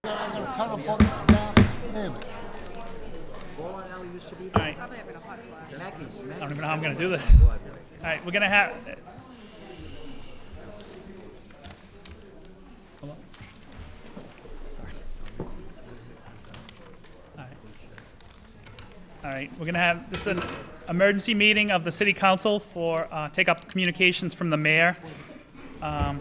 I'm gonna tell the folks now, name it. All right. I don't even know how I'm going to do this. All right, we're going to have. Hold on. Sorry. All right, we're going to have this is an emergency meeting of the City Council for take up communications from the mayor. I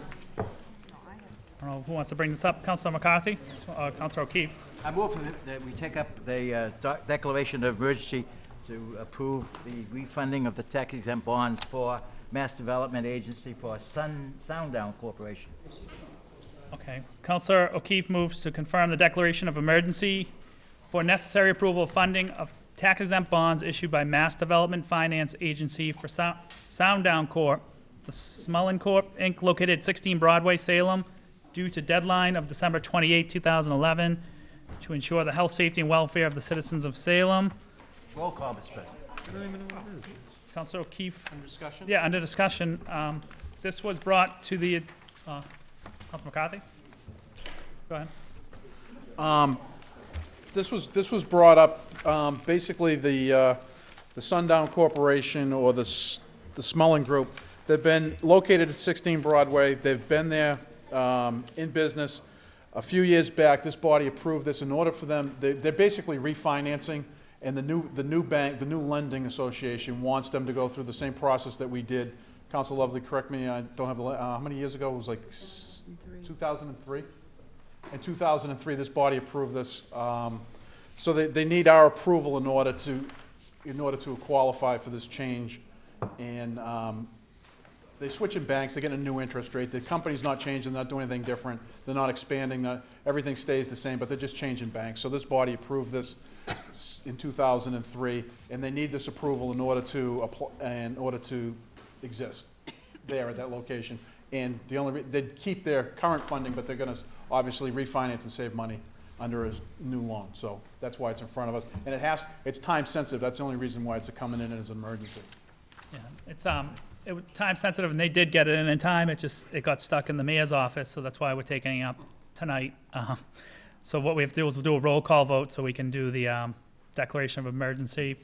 don't know who wants to bring this up. Councilor McCarthy, Councilor O'Keefe. I move that we take up the declaration of emergency to approve the refunding of the tax-exempt bonds for Mass Development Agency for Sundown Corporation. Okay. Councilor O'Keefe moves to confirm the declaration of emergency for necessary approval of funding of tax-exempt bonds issued by Mass Development Finance Agency for Sundown Corp., the Smullen Corp., Inc., located at 16 Broadway, Salem, due to deadline of December 28, 2011, to ensure the health, safety, and welfare of the citizens of Salem. Roll call, Mr. President. Councilor O'Keefe. Under discussion? Yeah, under discussion. This was brought to the, Councilor McCarthy? Go ahead. This was brought up, basically the Sundown Corporation or the Smullen Group. They've been located at 16 Broadway. They've been there in business. A few years back, this body approved this in order for them. They're basically refinancing, and the new bank, the new lending association, wants them to go through the same process that we did. Council Lovely, correct me. I don't have the how many years ago? It was like 2003. In 2003, this body approved this. So they need our approval in order to qualify for this change. And they're switching banks. They're getting a new interest rate. The company's not changing. They're not doing anything different. They're not expanding. Everything stays the same, but they're just changing banks. So this body approved this in 2003, and they need this approval in order to exist there at that location. And they'd keep their current funding, but they're going to obviously refinance and save money under a new loan. So that's why it's in front of us. And it's time sensitive. That's the only reason why it's coming in as an emergency. Yeah, it was time sensitive, and they did get it in time. It got stuck in the mayor's office, so that's why we're taking it up tonight. So what we have to do is we'll do a roll call vote so we can do the declaration of emergency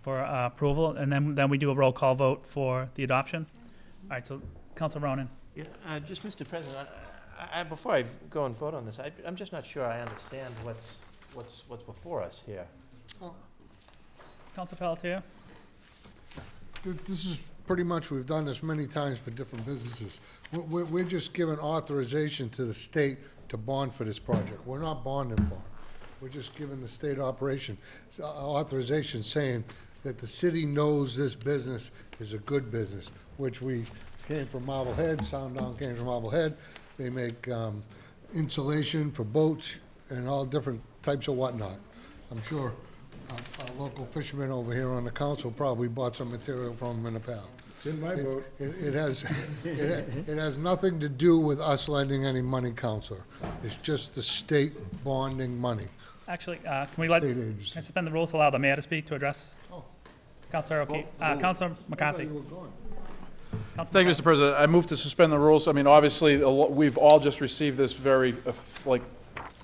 for approval, and then we do a roll call vote for the adoption. All right, so Councilor Ronan. Yeah, just Mr. President, before I go and vote on this, I'm just not sure I understand what's before us here. Councilor Pelletier. This is pretty much, we've done this many times for different businesses. We're just giving authorization to the state to bond for this project. We're not bonding for it. We're just giving the state authorization saying that the city knows this business is a good business, which we came from Marblehead, Sundown came from Marblehead. They make insulation for boats and all different types of whatnot. I'm sure our local fishermen over here on the council probably bought some material from them in the past. It's in my boat. It has nothing to do with us lending any money, Counselor. It's just the state bonding money. Actually, can I suspend the rules to allow the mayor to speak to address? Councilor O'Keefe, Councilor McCarthy. Thank you, Mr. President. I move to suspend the rules. I mean, obviously, we've all just received this within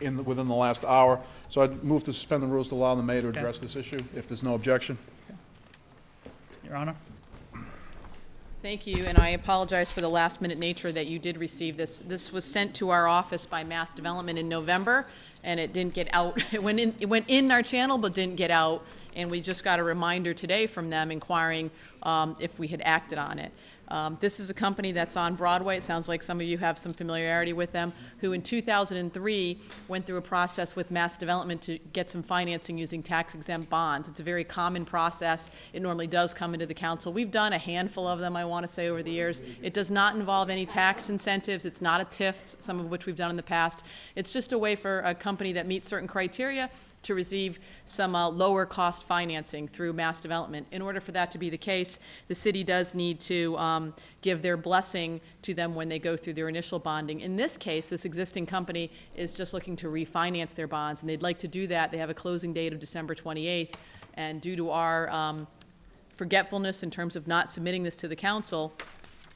the last hour. So I'd move to suspend the rules to allow the mayor to address this issue, if there's no objection. Your Honor. Thank you, and I apologize for the last-minute nature that you did receive this. This was sent to our office by Mass Development in November, and it didn't get out. It went in our channel, but didn't get out, and we just got a reminder today from them inquiring if we had acted on it. This is a company that's on Broadway. It sounds like some of you have some familiarity with them, who in 2003 went through a process with Mass Development to get some financing using tax-exempt bonds. It's a very common process. It normally does come into the council. We've done a handful of them, I want to say, over the years. It does not involve any tax incentives. It's not a TIF, some of which we've done in the past. It's just a way for a company that meets certain criteria to receive some lower cost financing through Mass Development. In order for that to be the case, the city does need to give their blessing to them when they go through their initial bonding. In this case, this existing company is just looking to refinance their bonds, and they'd like to do that. They have a closing date of December 28th, and due to our forgetfulness in terms of not submitting this to the council,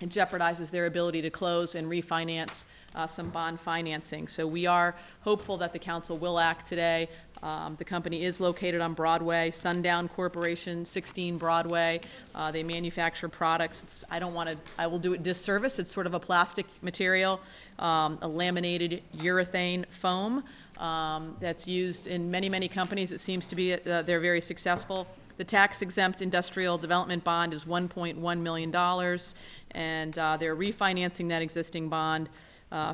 it jeopardizes their ability to close and refinance some bond financing. So we are hopeful that the council will act today. The company is located on Broadway, Sundown Corporation, 16 Broadway. They manufacture products. I will do it disservice. It's sort of a plastic material, a laminated urethane foam that's used in many, many companies. It seems to be they're very successful. The tax-exempt industrial development bond is $1.1 million, and they're refinancing that existing bond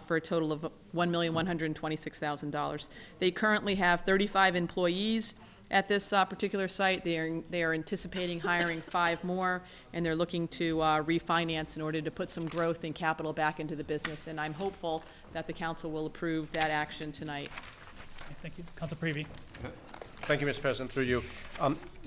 for a total of $1,126,000. They currently have 35 employees at this particular site. They are anticipating hiring 5 more, and they're looking to refinance in order to put some growth and capital back into the business. And I'm hopeful that the council will approve that action tonight. Okay, thank you. Council Prevey. Thank you, Mr. President, through you.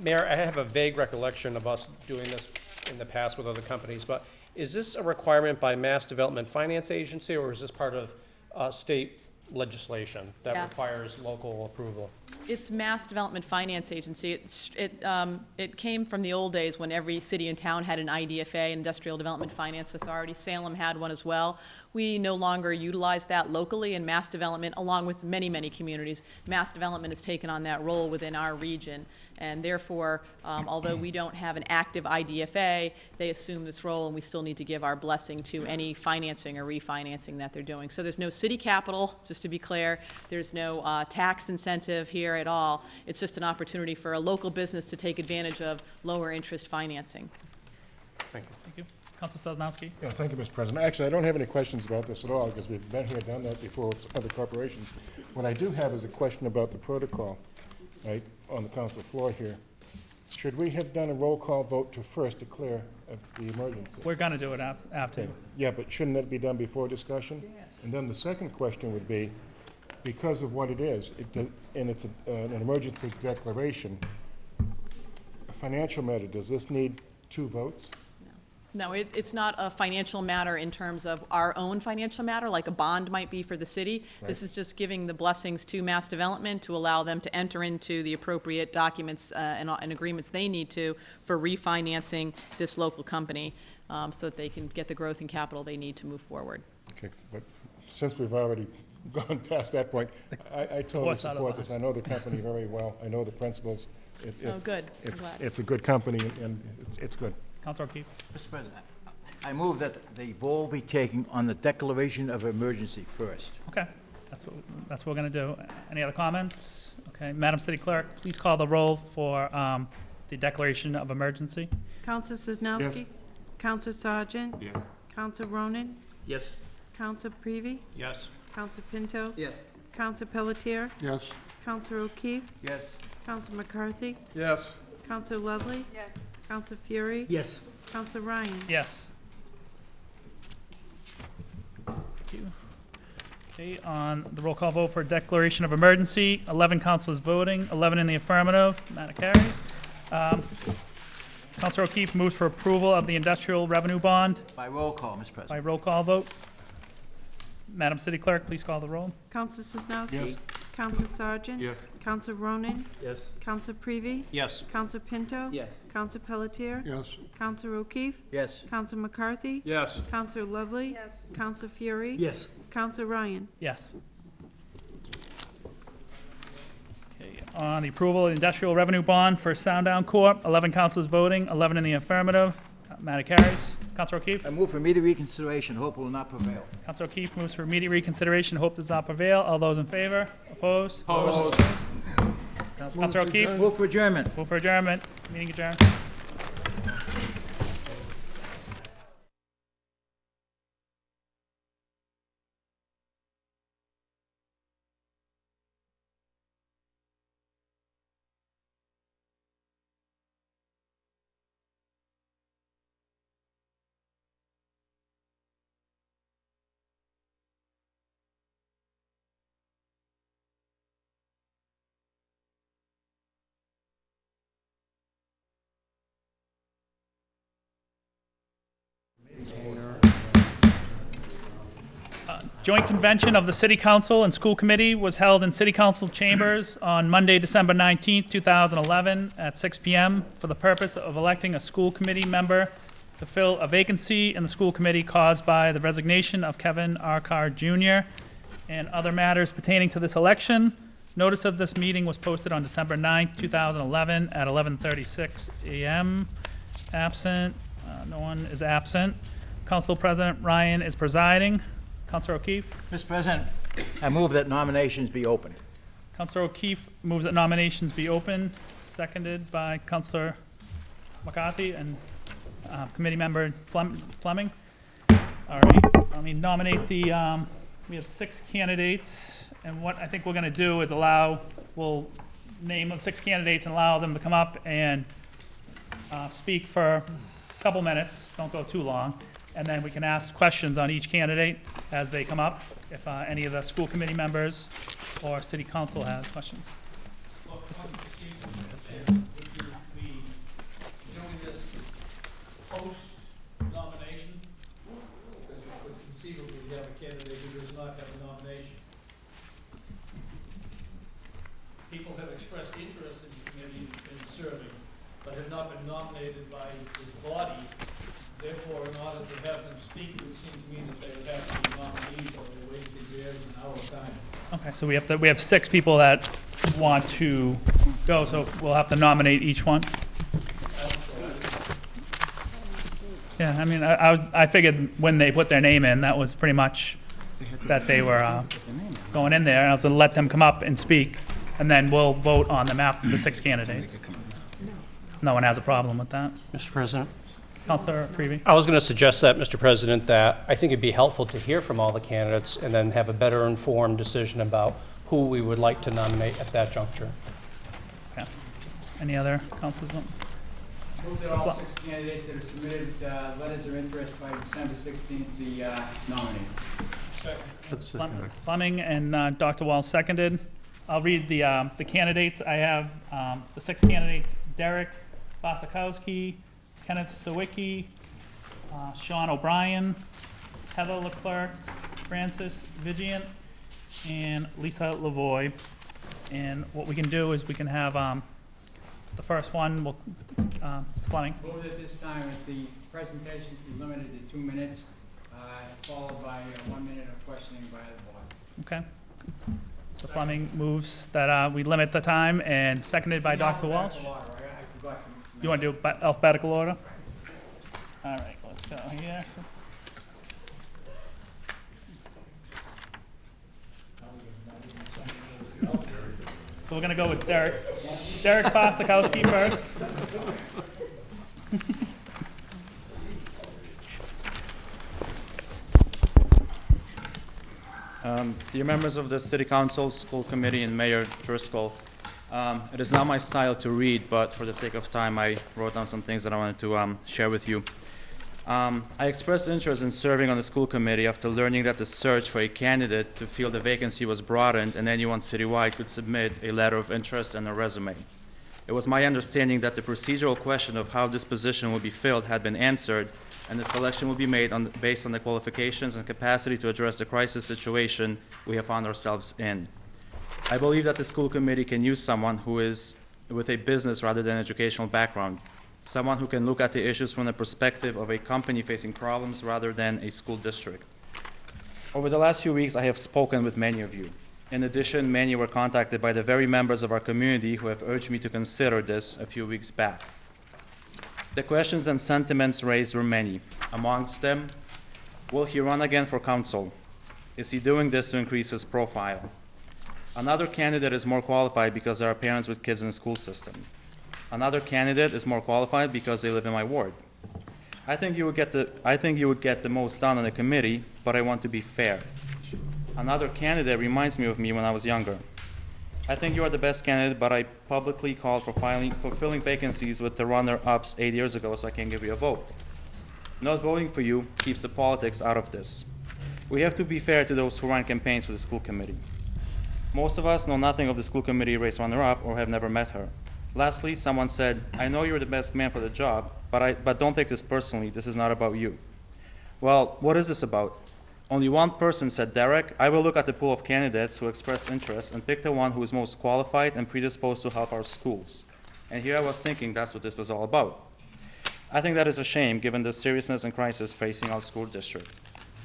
Mayor, I have a vague recollection of us doing this in the past with other companies, but is this a requirement by Mass Development Finance Agency, or is this part of state legislation that Yeah. requires local approval? It's Mass Development Finance Agency. It came from the old days when every city and town had an IDFA, Industrial Development Finance Authority. Salem had one as well. We no longer utilize that locally, and Mass Development, along with many, many communities, Mass Development has taken on that role within our region. And therefore, although we don't have an active IDFA, they assume this role, and we still need to give our blessing to any financing or refinancing that they're doing. So there's no city capital, just to be clear. There's no tax incentive here at all. It's just an opportunity for a local business to take advantage of lower interest financing. Thank you. Thank you. Council Sosnowski. Yeah, thank you, Mr. President. Actually, I don't have any questions about this at all, because we've been here, done that before with other corporations. What I do have is a question about the protocol, right, on the council floor here. Should we have done a roll call vote to first declare the emergency? We're going to do it after. Okay. Yeah, but shouldn't that be done before discussion? And then the second question would be, because of what it is, and it's an emergency declaration, a financial matter, does this need 2 votes? No, it's not a financial matter in terms of our own financial matter, like a bond might be for the city. This is just giving the blessings to Mass Development to allow them to enter into the appropriate documents and agreements they need to for refinancing this local company so that they can get the growth and capital they need to move forward. Okay, but since we've already gone past that point, I totally Horse out of support line. this. I know the company very well. I know the principals. Oh, good. I'm glad. It's a good company, and it's good. Councilor O'Keefe. Mr. President, I move that the vote be taken on the declaration of emergency first. Okay, that's what we're going to do. Any other comments? Okay, Madam City Clerk, please call the roll for the declaration of emergency. Counsel Sosnowski? Yes. Counsel Sargent? Yes. Counsel Ronan? Yes. Counsel Prevey? Yes. Counsel Pinto? Yes. Counsel Pelletier? Yes. Counsel O'Keefe? Yes. Counsel McCarthy? Yes. Counsel Lovely? Yes. Counsel Fury? Yes. Counsel Ryan? Yes. Thank you. Okay, on the roll call vote for declaration of emergency, 11 councilors voting, 11 in the affirmative. Matter carries. Councilor O'Keefe moves for approval of the industrial revenue bond By roll call, Mr. President. by roll call vote. Madam City Clerk, please call the roll. Counsel Sosnowski? Yes. Counsel Sargent? Yes. Counsel Ronan? Yes. Counsel Prevey? Yes. Counsel Pinto? Yes. Counsel Pelletier? Yes. Counsel O'Keefe? Yes. Counsel McCarthy? Yes. Counsel Lovely? Yes. Counsel Fury? Yes. Counsel Ryan? Yes. Okay, on the approval of the industrial revenue bond for Sounddown Corp., 11 councilors voting, 11 in the affirmative. Matter carries. Councilor O'Keefe. I move for immediate reconsideration. Hope will not prevail. Councilor O'Keefe moves for immediate reconsideration. Hope does not prevail. All those in favor? Opposed? Opposed. Councilor O'Keefe. Move for adjournment. Move for adjournment. Meeting adjourned. Joint convention of the City Council and School Committee was held in City Council chambers on Monday, December 19th, 2011, at 6 p.m. for the purpose of electing a school committee member to fill a vacancy in the school committee caused by the resignation of Kevin R. Carr Jr. and other matters pertaining to this election. Notice of this meeting was posted on December 9th, 2011 at 11:36 a.m. Absent, no one is absent. Council President Ryan is presiding. Councilor O'Keefe? Mr. President, I move that nominations be opened. Councilor O'Keefe moves that nominations be open, seconded by Councilor McCarthy and Committee Member Fleming. All right, let me nominate the, we have 6 candidates, and what I think we're gonna do is we'll name the 6 candidates and allow them to come up and speak for a couple minutes, don't go too long, and then we can ask questions on each candidate as they come up, if any of the school committee members or city council has questions. Doing this post-nomination, because you could conceivably have a candidate who does not have a nomination. People have expressed interest in the committee in serving, but have not been nominated by this body. Therefore, in order to have them speak, it would seem to me that they would have to be nominees, or they're wasting theirs an hour time. Okay, so we have 6 people that want to go, so we'll have to nominate each one. Yeah, I mean, I figured when they put their name in, that was pretty much that they were going in there, and I was gonna let them come up and speak, and then we'll vote on them after the 6 candidates. No one has a problem with that. Mr. President? Councilor Creevy? I was going to suggest that, Mr. President, that I think it'd be helpful to hear from all the candidates and then have a better informed decision about who we would like to nominate at that juncture. Yeah. Any other councils? Move that all 6 candidates that are submitted letters of interest by December 16th be nominated. Fleming and Dr. Wall seconded. I'll read the candidates. I have the 6 candidates: Derek Bosakowski, Kenneth Sawicki, Sean O'Brien, Heather Leclerc, Francis Vigilant, and Lisa Lavoy. And what we can do is we can have the first one, Mr. Fleming. Move that this time that the presentations be limited to 2 minutes, followed by 1 minute of questioning by the board. Okay. So Fleming moves that we limit the time, and seconded by Dr. Walsh. I forgot to. You want to do alphabetical order? All right, let's go here. So we're gonna go with Derek. Derek Bosakowski first. Dear members of the City Council, School Committee, and Mayor Driscoll, it is not my style to read, but for the sake of time, I wrote down some things that I wanted to share with you. I expressed interest in serving on the school committee after learning that the search for a candidate to fill the vacancy was broadened and anyone citywide could submit a letter of interest and a resume. It was my understanding that the procedural question of how this position would be filled had been answered, and the selection would be made based on the qualifications and capacity to address the crisis situation we have found ourselves in. I believe that the school committee can use someone who is with a business rather than educational background, someone who can look at the issues from the perspective of a company facing problems rather than a school district. Over the last few weeks, I have spoken with many of you. In addition, many were contacted by the very members of our community who have urged me to consider this a few weeks back. The questions and sentiments raised were many. Amongst them, will he run again for council? Is he doing this to increase his profile? Another candidate is more qualified because there are parents with kids in the school system. Another candidate is more qualified because they live in my ward. I think you would get the most done on the committee, but I want to be fair. Another candidate reminds me of me when I was younger. I think you are the best candidate, but I publicly called for filling vacancies with the runner-ups 8 years ago, so I can't give you a vote. Not voting for you keeps the politics out of this. We have to be fair to those who run campaigns for the school committee. Most of us know nothing of the school committee race runner-up or have never met her. Lastly, someone said, I know you're the best man for the job, but don't take this personally. This is not about you. Well, what is this about? Only one person said, Derek, I will look at the pool of candidates who express interest and pick the one who is most qualified and predisposed to help our schools. And here I was thinking that's what this was all about. I think that is a shame, given the seriousness and crisis facing our school district.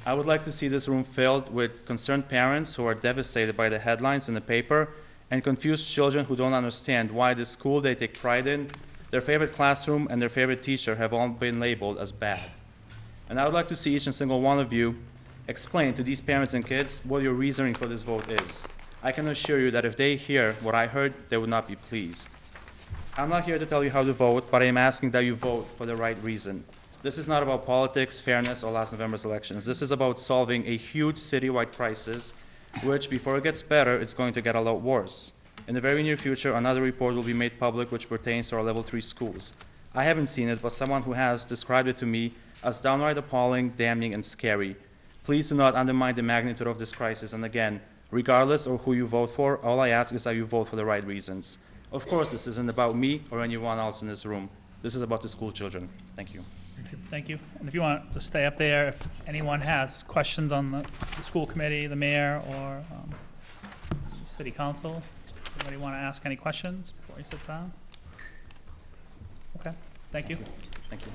I would like to see this room filled with concerned parents who are devastated by the headlines in the paper and confused children who don't understand why the school they take pride in, their favorite classroom, and their favorite teacher have all been labeled as bad. And I would like to see each and single one of you explain to these parents and kids what your reasoning for this vote is. I can assure you that if they hear what I heard, they would not be pleased. I'm not here to tell you how to vote, but I am asking that you vote for the right reason. This is not about politics, fairness, or last November's elections. This is about solving a huge citywide crisis, which, before it gets better, it's going to get a lot worse. In the very near future, another report will be made public which pertains to our level 3 schools. I haven't seen it, but someone who has described it to me as downright appalling, damning, and scary. Please do not undermine the magnitude of this crisis, and again, regardless of who you vote for, all I ask is that you vote for the right reasons. Of course, this isn't about me or anyone else in this room. This is about the school children. Thank you. Thank you. And if you want to stay up there, if anyone has questions on the school committee, the mayor, or city council, anybody want to ask any questions before he sits down? Okay, thank you. Thank you.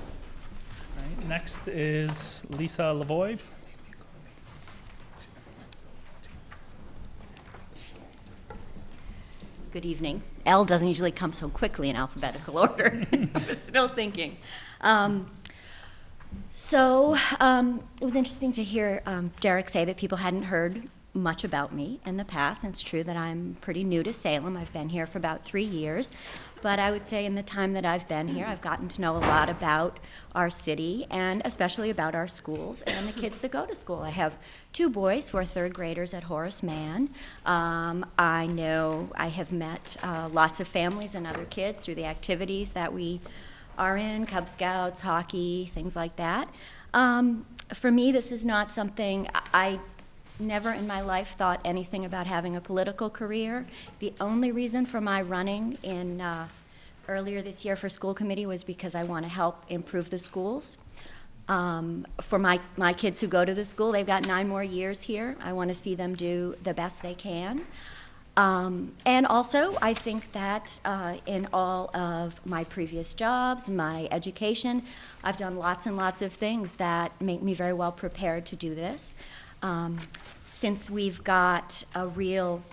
All right, next is Lisa Lavoie. Good evening. L doesn't usually come so quickly in alphabetical order. But still thinking. It was interesting to hear Derek say that people hadn't heard much about me in the past. And it's true that I'm pretty new to Salem. I've been here for about 3 years. But I would say in the time that I've been here, I've gotten to know a lot about our city and especially about our schools and the kids that go to school. I have 2 boys who are 3rd graders at Horace Mann. I have met lots of families and other kids through the activities that we are in, Cub Scouts, hockey, things like that. For me, this is not something I never in my life thought anything about having a political career. The only reason for my running in earlier this year for school committee was because I want to help improve the schools. For my kids who go to the school, they've got 9 more years here. I want to see them do the best they can. And also, I think that in all of my previous jobs, my education, I've done lots and lots of things that make me very well prepared to do this. Since we've got a real,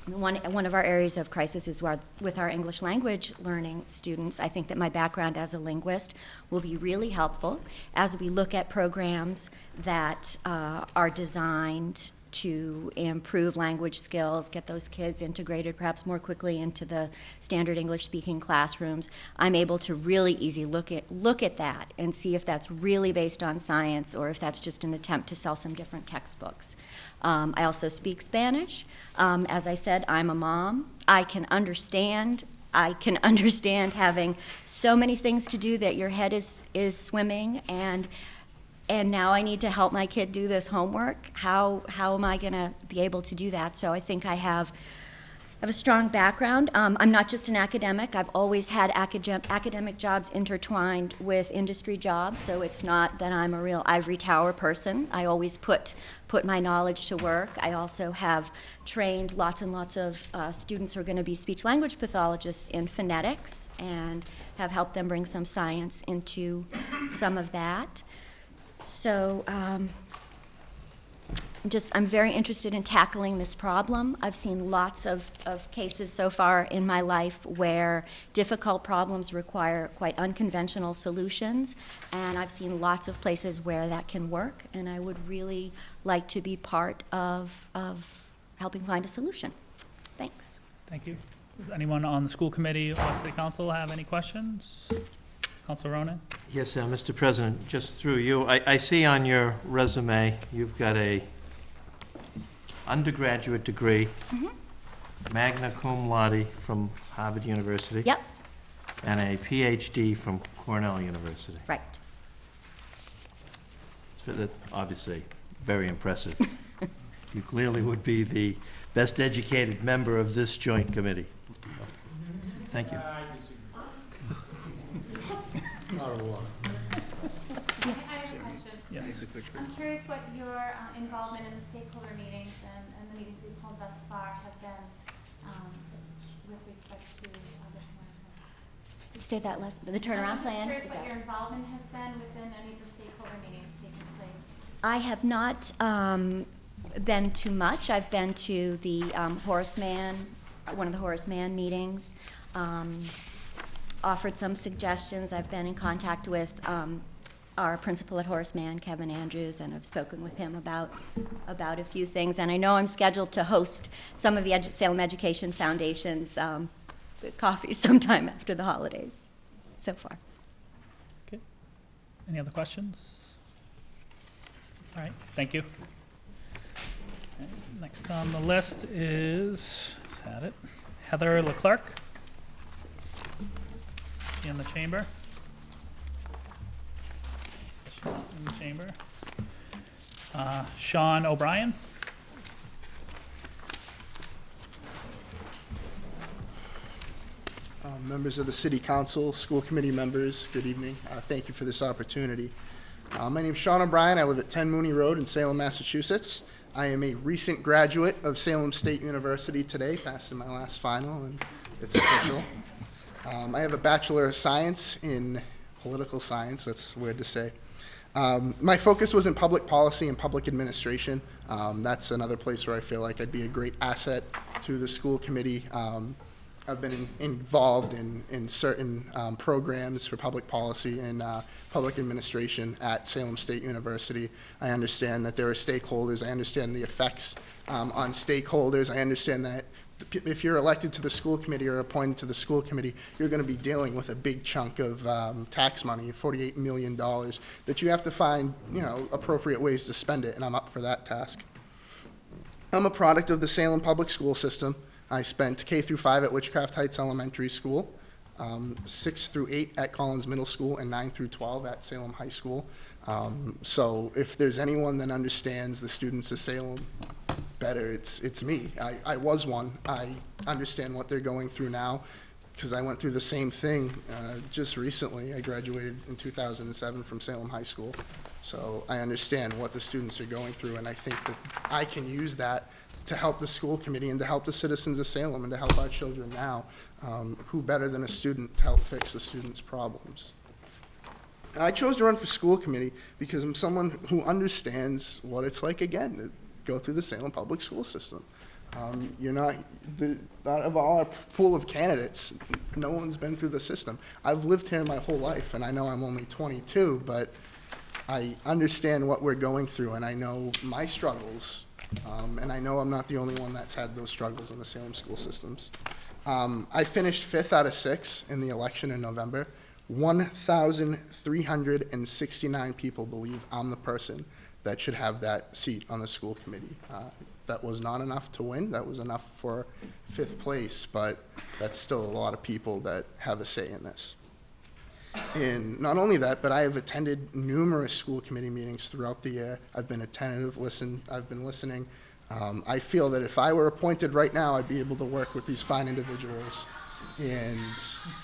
one of our areas of crisis is with our English language learning students, I think that my background as a linguist will be really helpful as we look at programs that are designed to improve language skills, get those kids integrated perhaps more quickly into the standard English-speaking classrooms. I'm able to really easily look at that and see if that's really based on science or if that's just an attempt to sell some different textbooks. I also speak Spanish. As I said, I'm a mom. I can understand having so many things to do that your head is swimming, and now I need to help my kid do this homework. How am I going to be able to do that? So I think I have a strong background. I'm not just an academic. I've always had academic jobs intertwined with industry jobs, so it's not that I'm a real ivory tower person. I always put my knowledge to work. I also have trained lots and lots of students who are going to be speech-language pathologists in phonetics and have helped them bring some science into some of that. So I'm very interested in tackling this problem. I've seen lots of cases so far in my life where difficult problems require quite unconventional solutions, and I've seen lots of places where that can work, and I would really like to be part of helping find a solution. Thanks. Thank you. Does anyone on the school committee or city council have any questions? Councilor Ronan? Yes, Mr. President, just through you, I see on your resume you've got a undergraduate degree, magna cum laude from Harvard University. Yep. And a PhD from Cornell University. Right. So that, obviously, very impressive. You clearly would be the best educated member of this joint committee. Thank you. Out of order. I have a question. Yes. I'm curious what your involvement in the stakeholder meetings and the meetings we've held thus far have been with respect to other Say that last, the turnaround plan? I'm just is curious what that- your involvement has been within any of the stakeholder meetings taking place. I have not been to much. I've been to the Horace Mann, one of the Horace Mann meetings, offered some suggestions. I've been in contact with our principal at Horace Mann, Kevin Andrews, and I've spoken with him about a few things. And I know I'm scheduled to host some of the Salem Education Foundation's coffee sometime after the holidays, so far. Okay. Any other questions? All right, thank you. Okay, next on the list is, just had it, Heather Leclerc. In the chamber. She's not in the chamber. Sean O'Brien. Members of the City Council, school committee members, good evening. Thank you for this opportunity. My name is Sean O'Brien. I live at 10 Mooney Road in Salem, Massachusetts. I am a recent graduate of Salem State University today, passed in my last final, and it's official. I have a Bachelor of Science in Political Science, that's weird to say. My focus was in public policy and public administration. That's another place where I feel like I'd be a great asset to the school committee. I've been involved in certain programs for public policy and public administration at Salem State University. I understand that there are stakeholders. I understand the effects on stakeholders. I understand that if you're elected to the school committee or appointed to the school committee, you're going to be dealing with a big chunk of tax money, $48 million, that you have to find, appropriate ways to spend it, and I'm up for that task. I'm a product of the Salem public school system. I spent K through 5 at Witchcraft Heights Elementary School, 6 through 8 at Collins Middle School, and 9 through 12 at Salem High School. So if there's anyone that understands the students of Salem better, it's me. I was one. I understand what they're going through now because I went through the same thing just recently. I graduated in 2007 from Salem High School. So I understand what the students are going through, and I think that I can use that to help the school committee and to help the citizens of Salem and to help our children now. Who better than a student to help fix the students' problems? I chose to run for school committee because I'm someone who understands what it's like, again, to go through the Salem public school system. Out of all our pool of candidates, no one's been through the system. I've lived here my whole life, and I know I'm only 22, but I understand what we're going through, and I know my struggles, and I know I'm not the only one that's had those struggles in the Salem school systems. I finished 5th out of 6 in the election in November. 1,369 people believe I'm the person that should have that seat on the school committee. That was not enough to win. That was enough for 5th place, but that's still a lot of people that have a say in this. And not only that, but I have attended numerous school committee meetings throughout the year. I've been attentive, I've been listening. I feel that if I were appointed right now, I'd be able to work with these fine individuals, and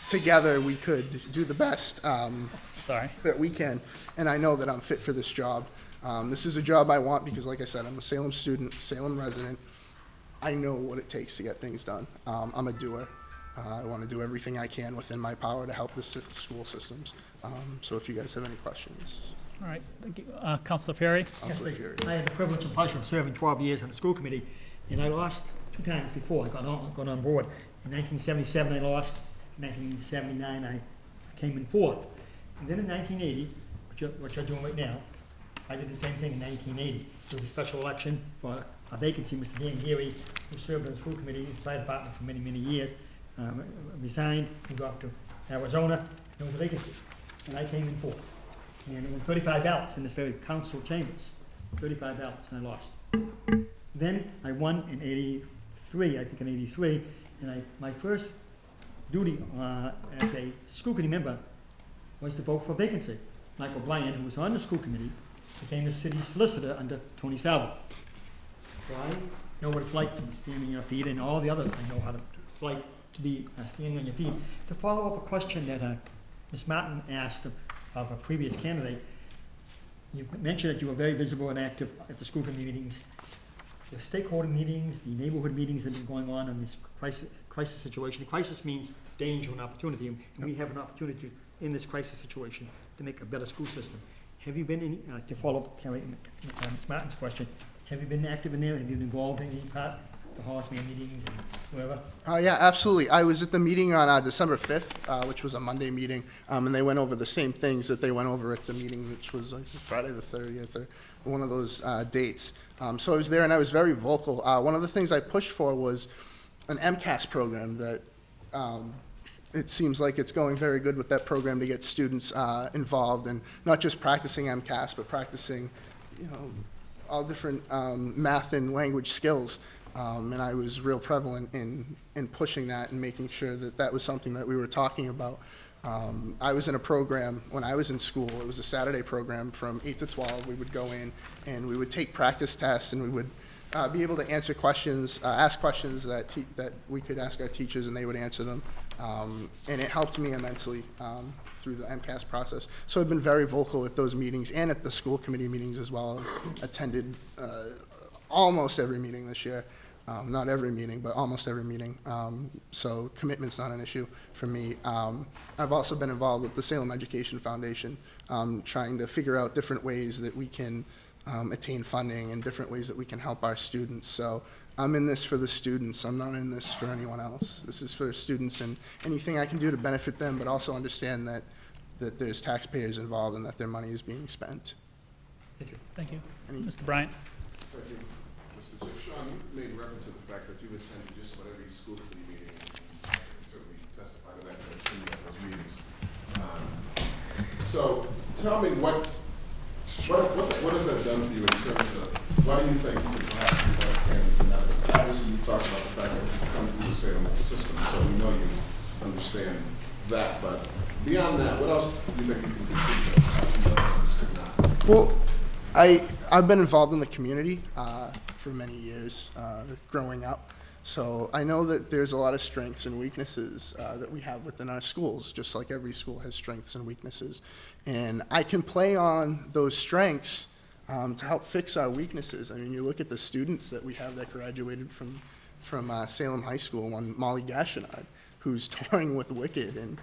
together we could do the best that we can. And I know that I'm fit for this job. This is a job I want because, like I said, I'm a Salem student, Salem resident. I know what it takes to get things done. I'm a doer. I want to do everything I can within my power to help the school systems. So if you guys have any questions. All right, thank you. Councilor Fury? Councilor Fury. I had the privilege and pleasure of serving 12 years on the school committee, and I lost 2 times before I got on board. In 1977, I lost. In 1979, I came in 4th. And then in 1980, which I'm doing right now, I did the same thing in 1980. There was a special election for a vacancy. Mr. Dan Geary, who served on the school committee in the fire department for many, many years, resigned, moved off to Arizona. There was a vacancy, and I came in 4th. And there were 35 ballots in this very council chambers, 35 ballots, and I lost. Then I won in 83, I think in 83, and my first duty as a school committee member was to vote for vacancy. Michael Bryan, who was on the school committee, became the city solicitor under Tony Salvo. So I know what it's like to be standing on your feet, and all the others I know how it's like to be standing on your feet. To follow up a question that Ms. Martin asked of a previous candidate, you mentioned that you were very visible and active at the school committee meetings. The stakeholder meetings, the neighborhood meetings that have been going on these crisis situation. Crisis means danger and opportunity, and we have an opportunity in this crisis situation to make a better school system. Have you been in, to follow up Ms. Martin's question, have you been active in there? Have you been involved in any part, the Horseman meetings and whatever? Yeah, absolutely. I was at the meeting on December 5th, which was a Monday meeting, and they went over the same things that they went over at the meeting, which was, I think, Friday the 30th, or one of those dates. So I was there, and I was very vocal. One of the things I pushed for was an MCAS program that it seems like it's going very good with that program to get students involved, and not just practicing MCAS, but practicing, all different math and language skills. And I was real prevalent in pushing that and making sure that that was something that we were talking about. I was in a program when I was in school. It was a Saturday program from 8 to 12. We would go in and we would take practice tests, and we would be able to answer questions, ask questions that we could ask our teachers, and they would answer them. And it helped me immensely through the MCAS process. So I've been very vocal at those meetings and at the school committee meetings as well. I've attended almost every meeting this year. Not every meeting, but almost every meeting. So commitment's not an issue for me. I've also been involved with the Salem Education Foundation, trying to figure out different ways that we can attain funding and different ways that we can help our students. So I'm in this for the students. I'm not in this for anyone else. This is for students, and anything I can do to benefit them, but also understand that there's taxpayers involved and that their money is being spent. Thank you. Thank you. Mr. Bryant? Thank you, Mr. Chair. Sean, you made reference to the fact that you've attended just about every school committee meeting, and I can certainly testify to that, because I've seen you at those meetings. So tell me what has that done for you in terms of, what do you think perhaps people can do that? Obviously, you've talked about the fact that it's come through the Salem system, so we know you understand that, but beyond that, what else do you think you can contribute? Well, I've been involved in the community for many years growing up, so I know that there's a lot of strengths and weaknesses that we have within our schools, just like every school has strengths and weaknesses. And I can play on those strengths to help fix our weaknesses. I mean, you look at the students that we have that graduated from Salem High School, one Molly Gashinard, who's touring with Wicked, and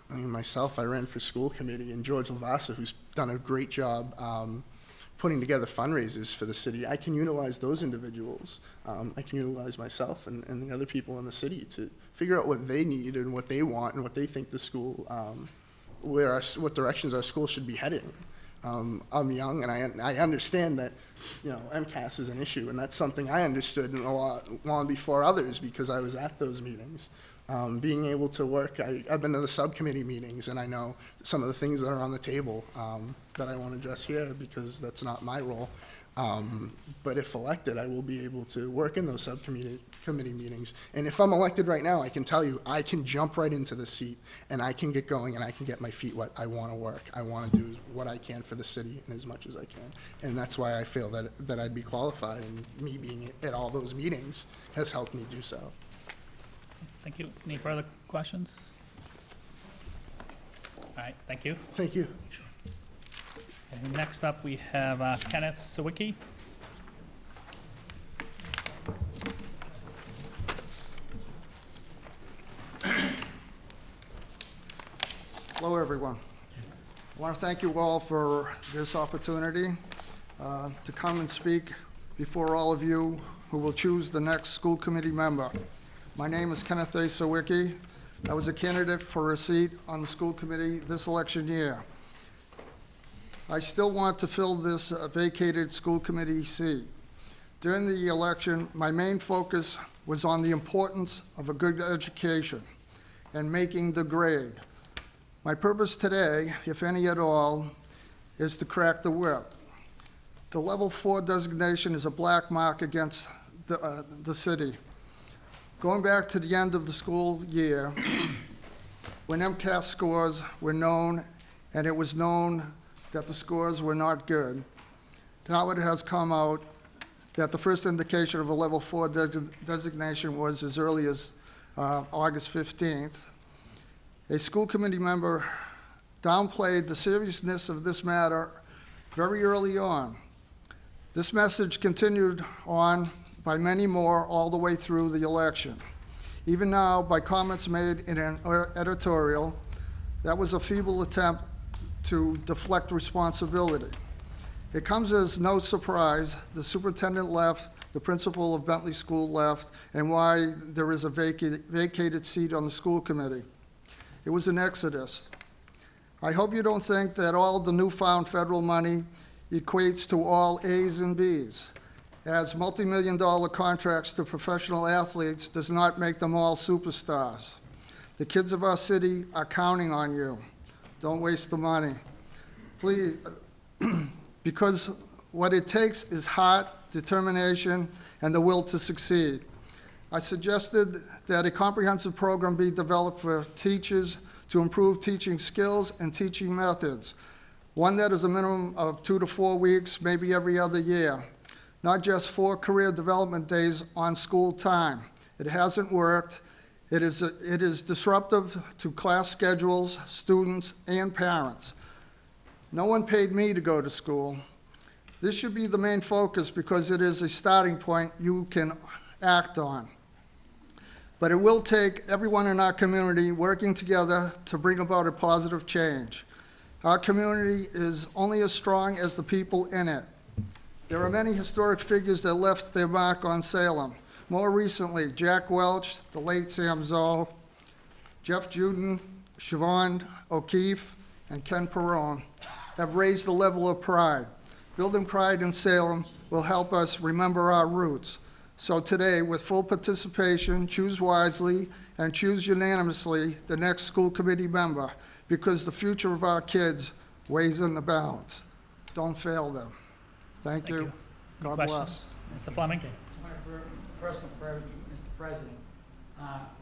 I mean, myself, I ran for school committee, and George Lavassa, who's done a great job putting together fundraisers for the city. I can utilize those individuals. I can utilize myself and the other people in the city to figure out what they need and what they want and what they think the school, what directions our school should be heading. I'm young, and I understand that, MCAS is an issue, and that's something I understood a lot long before others, because I was at those meetings. Being able to work, I've been to the subcommittee meetings, and I know some of the things that are on the table that I won't address here because that's not my role. But if elected, I will be able to work in those subcommittee meetings. And if I'm elected right now, I can tell you, I can jump right into the seat, and I can get going, and I can get my feet wet. I want to work. I want to do what I can for the city and as much as I can. And that's why I feel that I'd be qualified, and me being at all those meetings has helped me do so. Thank you. Any further questions? All right, thank you. Thank you. And next up, we have Kenneth Sawicki. Hello, everyone. I want to thank you all for this opportunity to come and speak before all of you who will choose the next school committee member. My name is Kenneth A. Sawicki. I was a candidate for a seat on the school committee this election year. I still want to fill this vacated school committee seat. During the election, my main focus was on the importance of a good education and making the grade. My purpose today, if any at all, is to crack the whip. The level 4 designation is a black mark against the city. Going back to the end of the school year, when MCAS scores were known, and it was known that the scores were not good, now it has come out that the first indication of a level 4 designation was as early as August 15th. A school committee member downplayed the seriousness of this matter very early on. This message continued on by many more all the way through the election. Even now, by comments made in an editorial, that was a feeble attempt to deflect responsibility. It comes as no surprise the superintendent left, the principal of Bentley School left, and why there is a vacated seat on the school committee. It was an exodus. I hope you don't think that all the newfound federal money equates to all A's and B's, as multi-million-dollar contracts to professional athletes does not make them all superstars. The kids of our city are counting on you. Don't waste the money. Please, because what it takes is heart, determination, and the will to succeed. I suggested that a comprehensive program be developed for teachers to improve teaching skills and teaching methods, one that is a minimum of 2 to 4 weeks, maybe every other year, not just 4 career development days on school time. It hasn't worked. It is disruptive to class schedules, students, and parents. No one paid me to go to school. This should be the main focus because it is a starting point you can act on. But it will take everyone in our community working together to bring about a positive change. Our community is only as strong as the people in it. There are many historic figures that left their mark on Salem. More recently, Jack Welch, the late Sam Zoll, Jeff Juden, Siobhan O'Keefe, and Ken Perrone have raised the level of pride. Building pride in Salem will help us remember our roots. So today, with full participation, choose wisely and choose unanimously the next school committee member, because the future of our kids weighs in the balance. Don't fail them. Thank you. God bless. Mr. Fleming? My personal priority, Mr. President.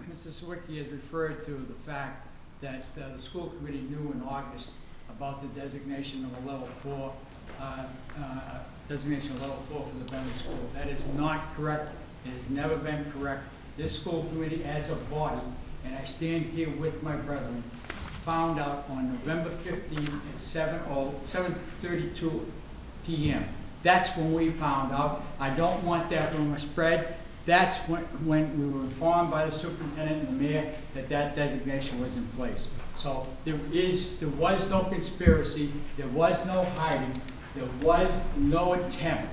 Mr. Sawicki has referred to the fact that the school committee knew in August about the designation of a level 4 designation of level 4 for the Bentley School. That is not correct. It has never been correct. This school committee as a body, and I stand here with my brethren, found out on November 15th at 7:32 p.m. That's when we found out. I don't want that rumor spread. That's when we were informed by the superintendent and the mayor that that designation was in place. So there was no conspiracy, there was no hiding, there was no attempt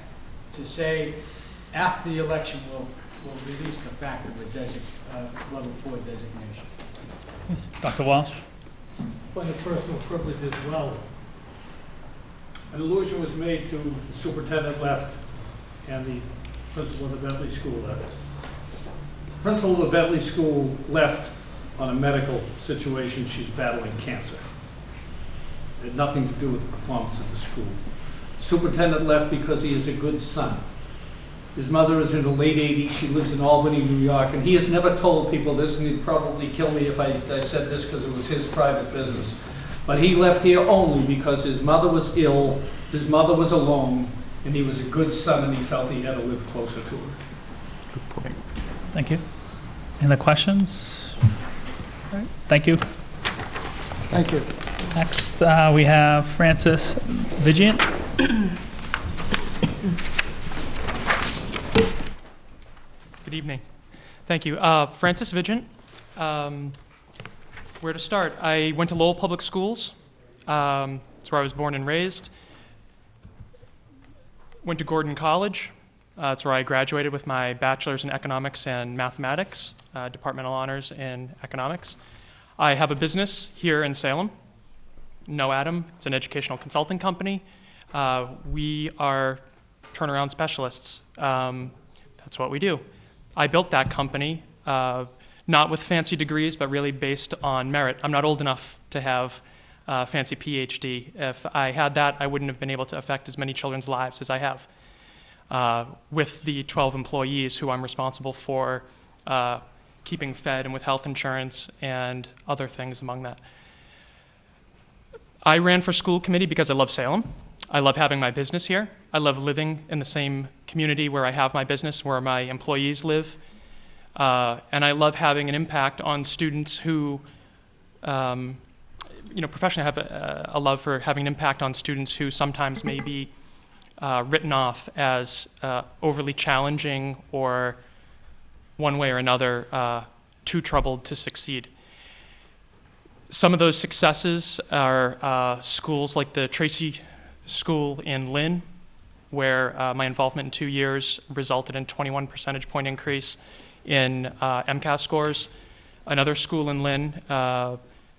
to say after the election we'll release the fact of the level 4 designation. Dr. Walsh? Find a personal privilege as well. An allusion was made to the superintendent left and the principal of the Bentley School left. The principal of the Bentley School left on a medical situation. She's battling cancer. It had nothing to do with the performance of the school. Superintendent left because he is a good son. His mother is in the late 80s. She lives in Albany, New York, and he has never told people this, and he'd probably kill me if I said this because it was his private business. But he left here only because his mother was ill, his mother was alone, and he was a good son, and he felt he had to live closer to her. Good point. Thank you. Any other questions? All right. Thank you. Thank you. Next, we have Francis Vigilant. Good evening. Thank you. Francis Vigilant. Where to start? I went to Lowell Public Schools. That's where I was born and raised. Went to Gordon College. That's where I graduated with my bachelor's in economics and mathematics, departmental honors in economics. I have a business here in Salem. Know Adam. It's an educational consulting company. We are turnaround specialists. That's what we do. I built that company, not with fancy degrees, but really based on merit. I'm not old enough to have a fancy PhD. If I had that, I wouldn't have been able to affect as many children's lives as I have with the 12 employees who I'm responsible for keeping fed and with health insurance and other things among that. I ran for school committee because I love Salem. I love having my business here. I love living in the same community where I have my business, where my employees live. And I love having an impact on students who, professionally I have a love for having an impact on students who sometimes may be written off as overly challenging or one way or another too troubled to succeed. Some of those successes are schools like the Tracy School in Lynn, where my involvement in 2 years resulted in 21 percentage point increase in MCAS scores. Another school in Lynn,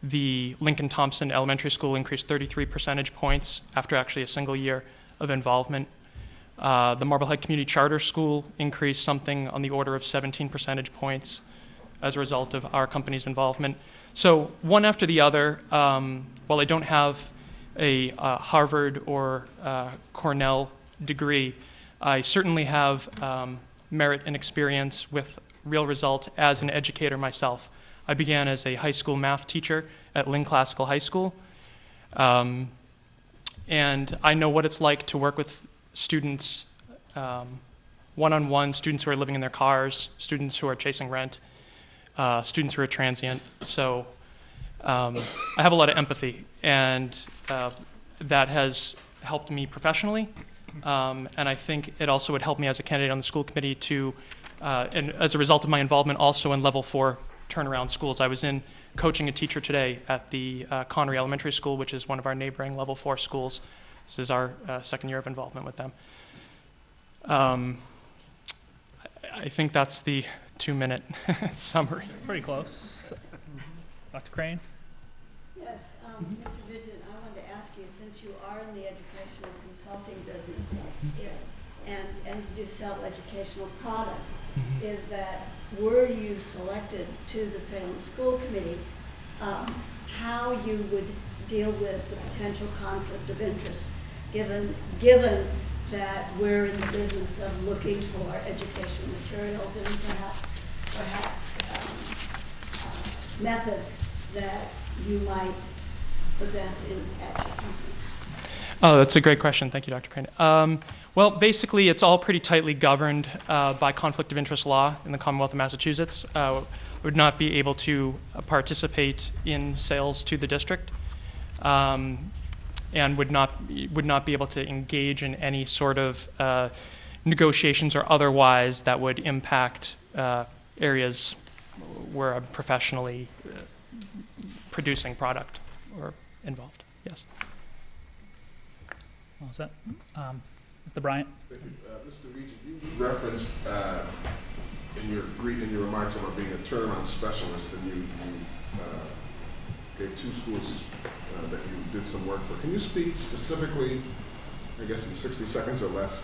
the Lincoln Thompson Elementary School, increased 33 percentage points after actually a single year of involvement. The Marblehead Community Charter School increased something on the order of 17 percentage points as a result of our company's involvement. So one after the other, while I don't have a Harvard or Cornell degree, I certainly have merit and experience with real results as an educator myself. I began as a high school math teacher at Lynn Classical High School, and I know what it's like to work with students one-on-one, students who are living in their cars, students who are chasing rent, students who are transient. So I have a lot of empathy, and that has helped me professionally, and I think it also would help me as a candidate on the school committee to, and as a result of my involvement also in level 4 turnaround schools. I was in coaching a teacher today at the Connery Elementary School, which is one of our neighboring level 4 schools. This is our second year of involvement with them. I think that's the 2-minute summary. Pretty close. Dr. Crane? Yes, Mr. Vidgen, I wanted to ask you, since you are in the educational consulting business, and do sell educational products, is that were you selected to the Salem School Committee, how you would deal with the potential conflict of interest, given that we're in the business of looking for educational materials and perhaps methods that you might possess at your company? Oh, that's a great question. Thank you, Dr. Crane. Well, basically, it's all pretty tightly governed by conflict of interest law in the Commonwealth of Massachusetts. Would not be able to participate in sales to the district, and would not be able to engage in any sort of negotiations or otherwise that would impact areas where I'm professionally producing product or involved. Yes. What was that? Mr. Bryant? Thank you. Mr. Regent, you referenced in your remarks about being a turnaround specialist, and you gave 2 schools that you did some work for. Can you speak specifically, I guess in 60 seconds or less,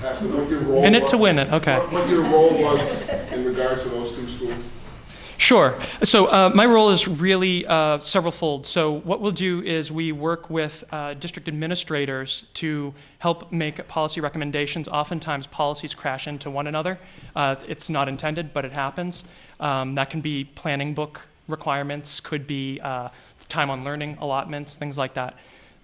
as to what your role Minute was, to win it, okay. What your role was in regards to those 2 schools? Sure. So my role is really several-fold. So what we'll do is we work with district administrators to help make policy recommendations. Oftentimes policies crash into one another. It's not intended, but it happens. That can be planning book requirements, could be time on learning allotments, things like that.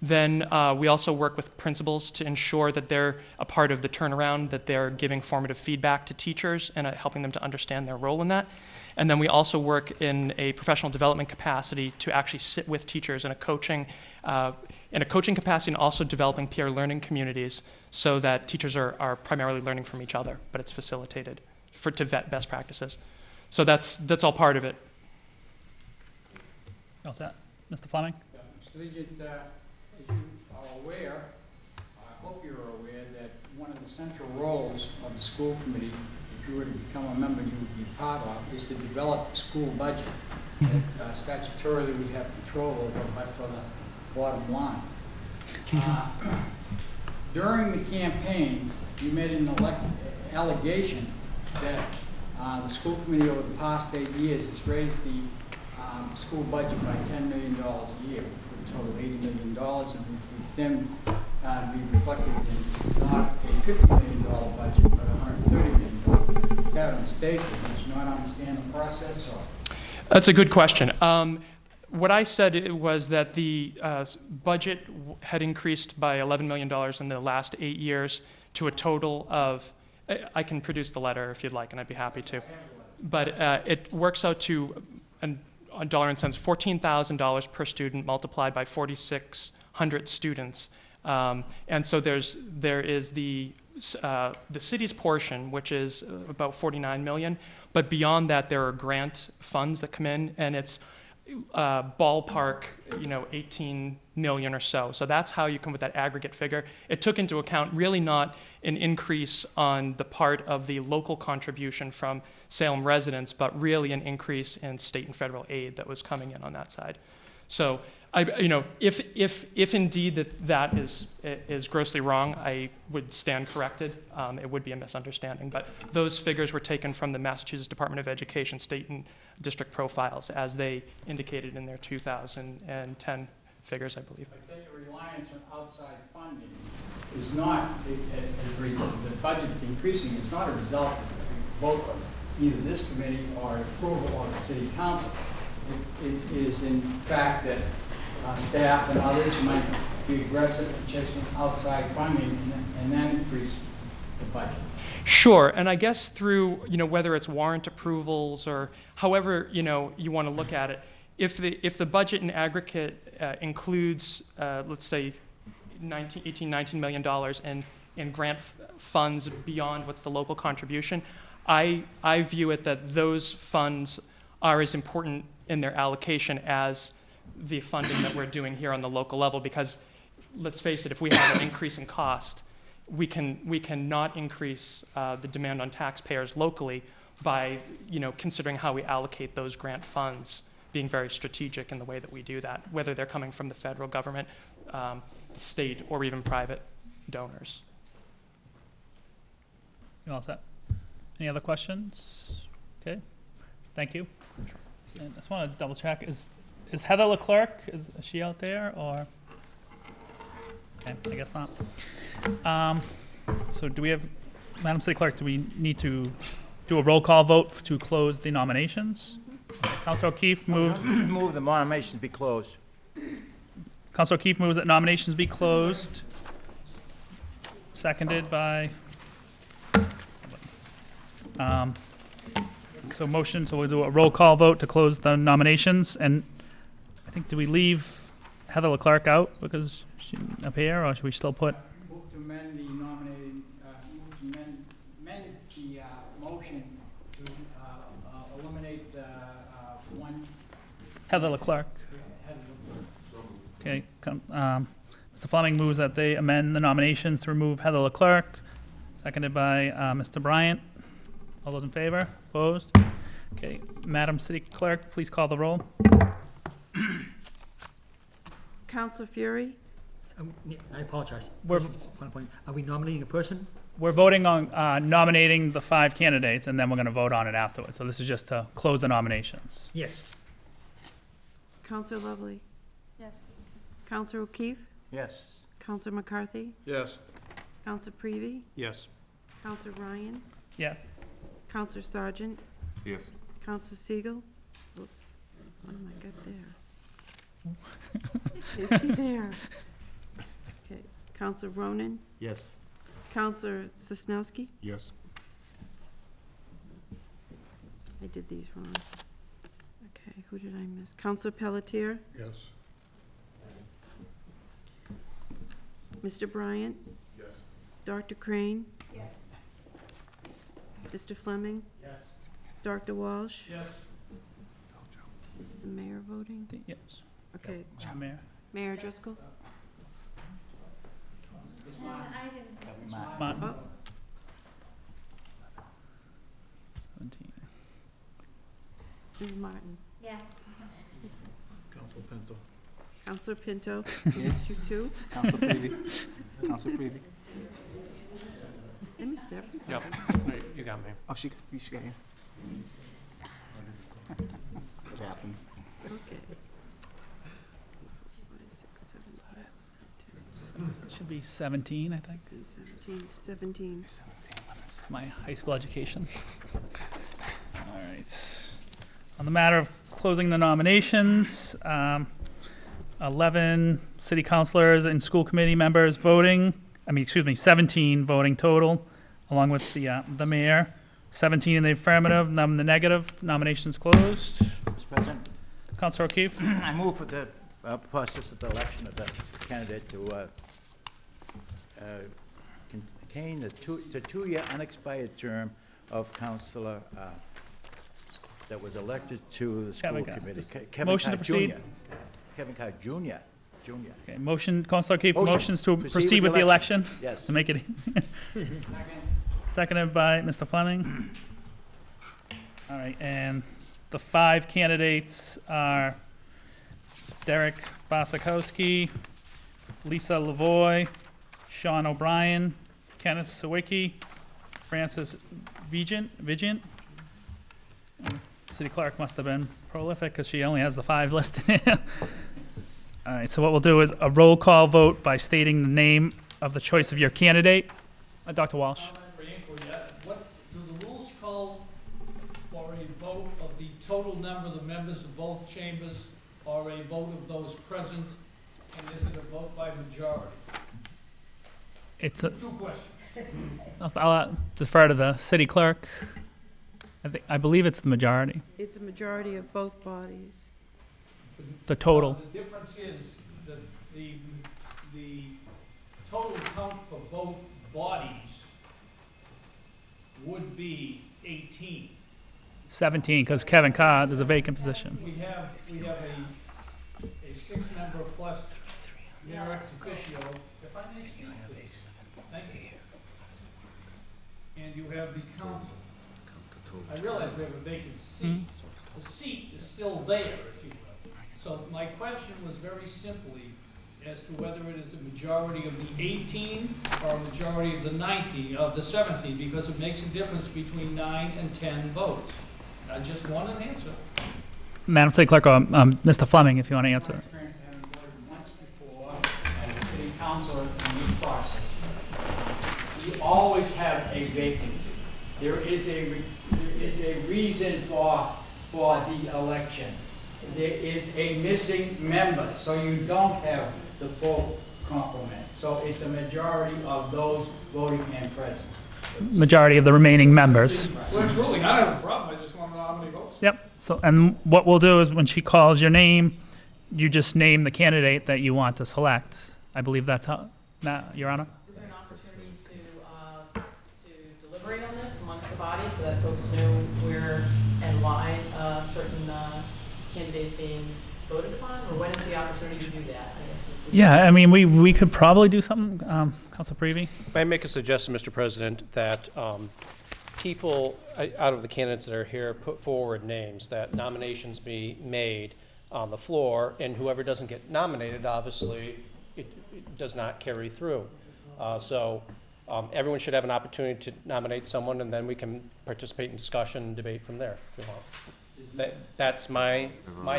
Then we also work with principals to ensure that they're a part of the turnaround, that they're giving formative feedback to teachers and helping them to understand their role in that. And then we also work in a professional development capacity to actually sit with teachers in a coaching capacity, and also developing peer learning communities so that teachers are primarily learning from each other, but it's facilitated to vet best practices. So that's all part of it. What's that? Mr. Fleming? Mr. Regent, as you are aware, I hope you're aware that one of the central roles of the school committee, if you were to become a member, you would be part of, is to develop the school budget that statutorily we have control over, but for the bottom line. During the campaign, you made an allegation that the school committee over the past 8 years has raised the school budget by $10 million a year, for a total of $80 million, and which would then be reflected in not a $50 million budget, but a $130 million. Is that a mistake? Did you not understand the process? Or? That's a good question. What I said was that the budget had increased by $11 million in the last 8 years to a total of, I can produce the letter if you'd like, and I'd be happy to. But it works out to, on dollar and cents, $14,000 per student multiplied by 4,600 students. And so there is the the city's portion, which is about 49 million, but beyond that, there are grant funds that come in, and it's ballpark, 18 million or so. So that's how you come with that aggregate figure. It took into account really not an increase on the part of the local contribution from Salem residents, but really an increase in state and federal aid that was coming in on that side. So, if indeed that is grossly wrong, I would stand corrected. It would be a misunderstanding. But those figures were taken from the Massachusetts Department of Education state and district profiles as they indicated in their 2010 figures, I believe. I think the reliance on outside funding is not, as a result of the budget increasing, is not a result of a vote of either this committee or approval of the city council. It is in fact that staff and others might be aggressive in chasing outside funding and then increase the budget. Sure, and I guess through, whether it's warrant approvals or however, you want to look at it, if the budget in aggregate includes, let's say, $19 million in grant funds beyond what's the local contribution, I view it that those funds are as important in their allocation as the funding that we're doing here on the local level, because let's face it, if we have an increase in cost, we can not increase the demand on taxpayers locally by considering how we allocate those grant funds, being very strategic in the way that we do that, whether they're coming from the federal government, state, or even private donors. You all set? Any other questions? Okay, thank you. And I just want to double check, is Heather Leclerc, is she out there, or? Okay, I guess not. So do we have, Madam City Clerk, do we need to do a roll call vote to close the nominations? Okay, Councilor O'Keefe moved. Move the nominations be closed. Councilor O'Keefe moves that nominations be closed. Seconded by, so we'll do a roll call vote to close the nominations. And I think, do we leave Heather Leclerc out because she didn't appear, or should we still put? Move to amend the nominating, move to amend the motion to eliminate one. Heather Leclerc. Okay, Mr. Fleming moves that they amend the nominations to remove Heather Leclerc, seconded by Mr. Bryant. All those in favor? Opposed? Okay, Madam City Clerk, please call the roll. Counselor Fury, I apologize. We're- One point. Are we nominating a person? We're voting on nominating the 5 candidates, and then we're going to vote on it afterwards. So this is just to close the nominations. Yes. Counselor Lovely, Yes. Counselor O'Keefe, Yes. Counselor McCarthy, Yes. Counselor Prevey, Yes. Counselor Ryan, Yeah. Counselor Sargent, Yes. Counselor Siegel. Oops, what am I got there? Is he there? Okay, Counselor Ronan, Yes. Counselor Sosnowski. Yes. I did these wrong. Okay, who did I miss? Counselor Pelletier, Yes. Mr. Bryant, Yes. Dr. Crane, Yes. Mr. Fleming, Yes. Dr. Walsh. Yes. Is the mayor voting? Yes. Okay, Mayor. Mayor Driscoll? I didn't. Martin. Oh, 17. and Martin. Yes. Council Pinto. Counselor Pinto? Yes. You too? Council Prevey. Council Prevey. I missed everything. Yep, you got me. Oh, she got you. It happens. Okay. 5, 6, 7, 8, 10, It should be 17, I think. 16, 17. My high school education. All right. On the matter of closing the nominations, 11 city councilors and school committee members voting, 17 voting total, along with the mayor. 17 in the affirmative, none in the negative. Nominations closed. Mr. President, Councilor O'Keefe? I move for the process of the election of the candidate to contain the two-year unexpired term of Counselor that was elected to the school Kevin Carr. committee. Just Kevin motion to Carr proceed? Jr. Kevin Carr Jr. Okay, motion, Counselor O'Keefe, Motion. motions to Proceed proceed with the election? Yes. To make it, seconded by Mr. Fleming. All right, and the 5 candidates are Derek Bosikowski, Lisa Lavoy, Sean O'Brien, Kenneth Sawicki, Francis Vigent. City clerk must have been prolific because she only has the 5 listed here. All right, so what we'll do is a roll call vote by stating the name of the choice of your candidate. Dr. Walsh. What do the rules call for a vote of the total number of the members of both chambers, or a vote of those present, and is it a vote by majority? It's a, 2 questions. I'll defer to the city clerk. I believe it's the majority, It's a majority of both bodies. the total. The difference is that the total count for both bodies would be 18. 17, because Kevin Carr, there's a vacant position. We have a 6-member plus mayor ex officio. If I may speak, please. Thank you. And you have the council. I realize we have a vacant seat. The seat is still there, if you will. So my question was very simply as to whether it is a majority of the 18 or a majority of the 19, of the 17, because it makes a difference between 9 and 10 votes. I just want an answer. Madam City Clerk, or Mr. Fleming, if you want to answer. Experience having voted once before as a city councilor in this process. You always have a vacancy. There is a reason for the election. There is a missing member, so you don't have the full complement. So it's a majority of those voting and present. Majority of the remaining members. Clerk's ruling, I don't have a problem, I just want to know how many votes. Yep, so, and what we'll do is when she calls your name, you just name the candidate that you want to select. I believe that's how, Your Honor? Is there an opportunity to deliberate on this amongst the body so that folks know where and why certain candidates being voted upon? Or when is the opportunity to do that? I guess. Yeah, I mean, we could probably do something, Council Prevey? May I make a suggestion, Mr. President, that people out of the candidates that are here put forward names, that nominations be made on the floor, and whoever doesn't get nominated, obviously, it does not carry through. So everyone should have an opportunity to nominate someone, and then we can participate in discussion and debate from there, if you want. That's my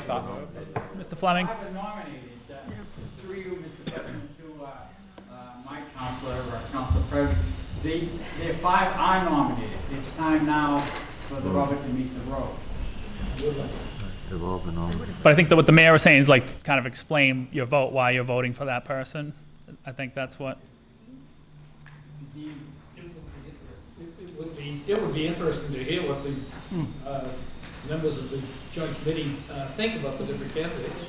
thought. Mr. Fleming? I've been nominated through you, Mr. President, to my counselor, or council president. The 5 are nominated. It's time now for the rubber to meet the road. But I think that what the mayor was saying is like, kind of explain your vote, why you're voting for that person. I think that's what. It would be interesting to hear what the members of the joint committee think about the different candidates.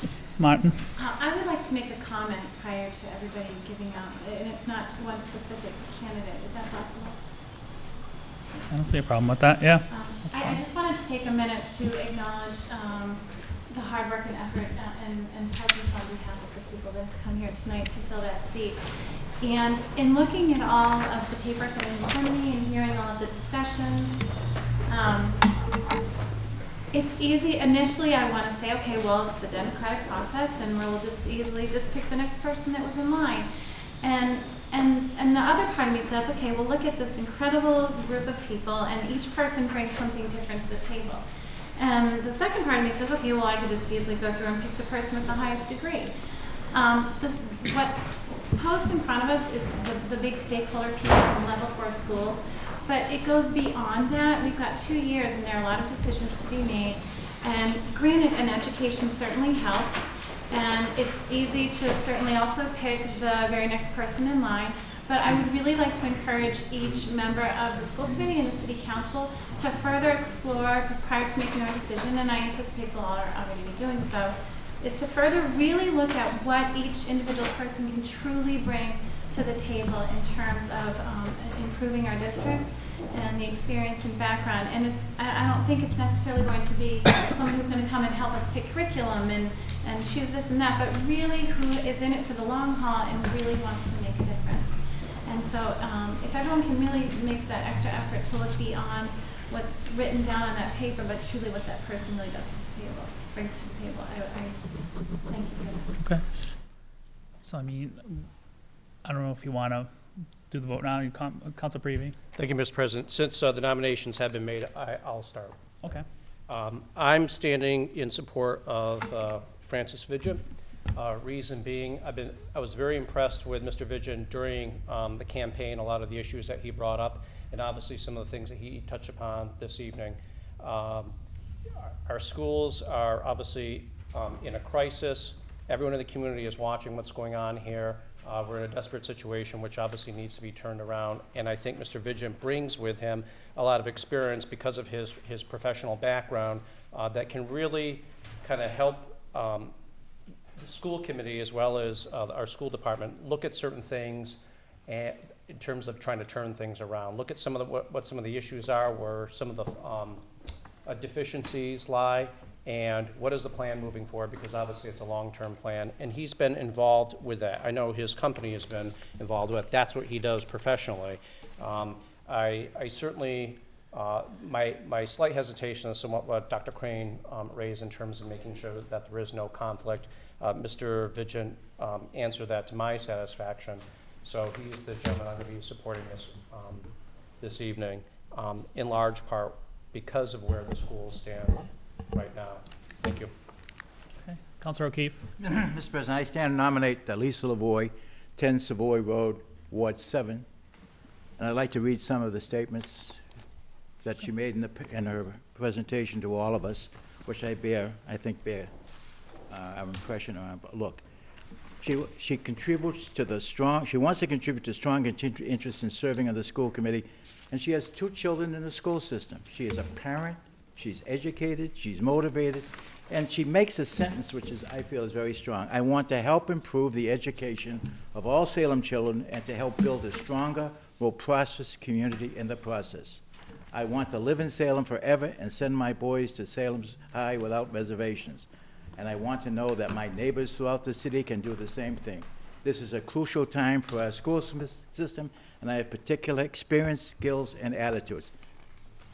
Ms. Martin? I would like to make a comment prior to everybody giving out, and it's not to one specific candidate. Is that possible? I don't see a problem with that, yeah. I just wanted to take a minute to acknowledge the hard work and effort and presence on behalf of the people that have come here tonight to fill that seat. And in looking at all of the paper coming in front of me and hearing all of the discussions, it's easy. Initially, I want to say, okay, well, it's the democratic process, and we'll just easily just pick the next person that was in line. And the other part of me says, okay, well, look at this incredible group of people, and each person brings something different to the table. And the second part of me says, okay, well, I could just easily go through and pick the person with the highest degree. What's posed in front of us is the big stakeholder piece in level 4 schools. But it goes beyond that. We've got 2 years, and there are a lot of decisions to be made. And granted, an education certainly helps, and it's easy to certainly also pick the very next person in line. But I would really like to encourage each member of the school committee and the city council to further explore prior to making our decision, and I anticipate they'll already be doing so, is to further really look at what each individual person can truly bring to the table in terms of improving our district and the experience and background. And I don't think it's necessarily going to be someone who's going to come and help us pick curriculum and choose this and that, but really who is in it for the long haul and really wants to make a difference. And so if everyone can really make that extra effort to look beyond what's written down on that paper, but truly what that person really does to the table, brings to the table, I thank you for that. Okay. So, I mean, I don't know if you want to do the vote now. Council Prevey. Thank you, Mr. President. Since the nominations have been made, I'll start. Okay. I'm standing in support of Francis Vidgen. Reason being, I was very impressed with Mr. Vidgen during the campaign, a lot of the issues that he brought up, and obviously some of the things that he touched upon this evening. Our schools are obviously in a crisis. Everyone in the community is watching what's going on here. We're in a desperate situation, which obviously needs to be turned around. And I think Mr. Vidgen brings with him a lot of experience because of his professional background that can really kind of help the school committee as well as our school department look at certain things and in terms of trying to turn things around. Look at some of what some of the issues are, where some of the deficiencies lie, and what is the plan moving forward, because obviously it's a long-term plan, and he's been involved with that. I know his company has been involved with it. That's what he does professionally. I certainly, my slight hesitation is somewhat what Dr. Crane raised in terms of making sure that there is no conflict. Mr. Vidgen answered that to my satisfaction, so he's the gentleman I'm going to be supporting this evening, in large part because of where the schools stand right now. Thank you. Okay. Councilor O'Keefe. Mr. President, I stand and nominate Lisa Lavoy, 10 Savoy Road, Ward 7. And I'd like to read some of the statements that she made in her presentation to all of us, which I think bear our impression on. Look, she contributes to she wants to contribute to strong interest in serving on the school committee, and she has 2 children in the school system. She is a parent. She's educated, she's motivated, and she makes a sentence which I feel is very strong. I want to help improve the education of all Salem children and to help build a stronger, more prosperous community in the process. I want to live in Salem forever and send my boys to Salem's High without reservations. And I want to know that my neighbors throughout the city can do the same thing. This is a crucial time for our school system, and I have particular experience, skills, and attitudes.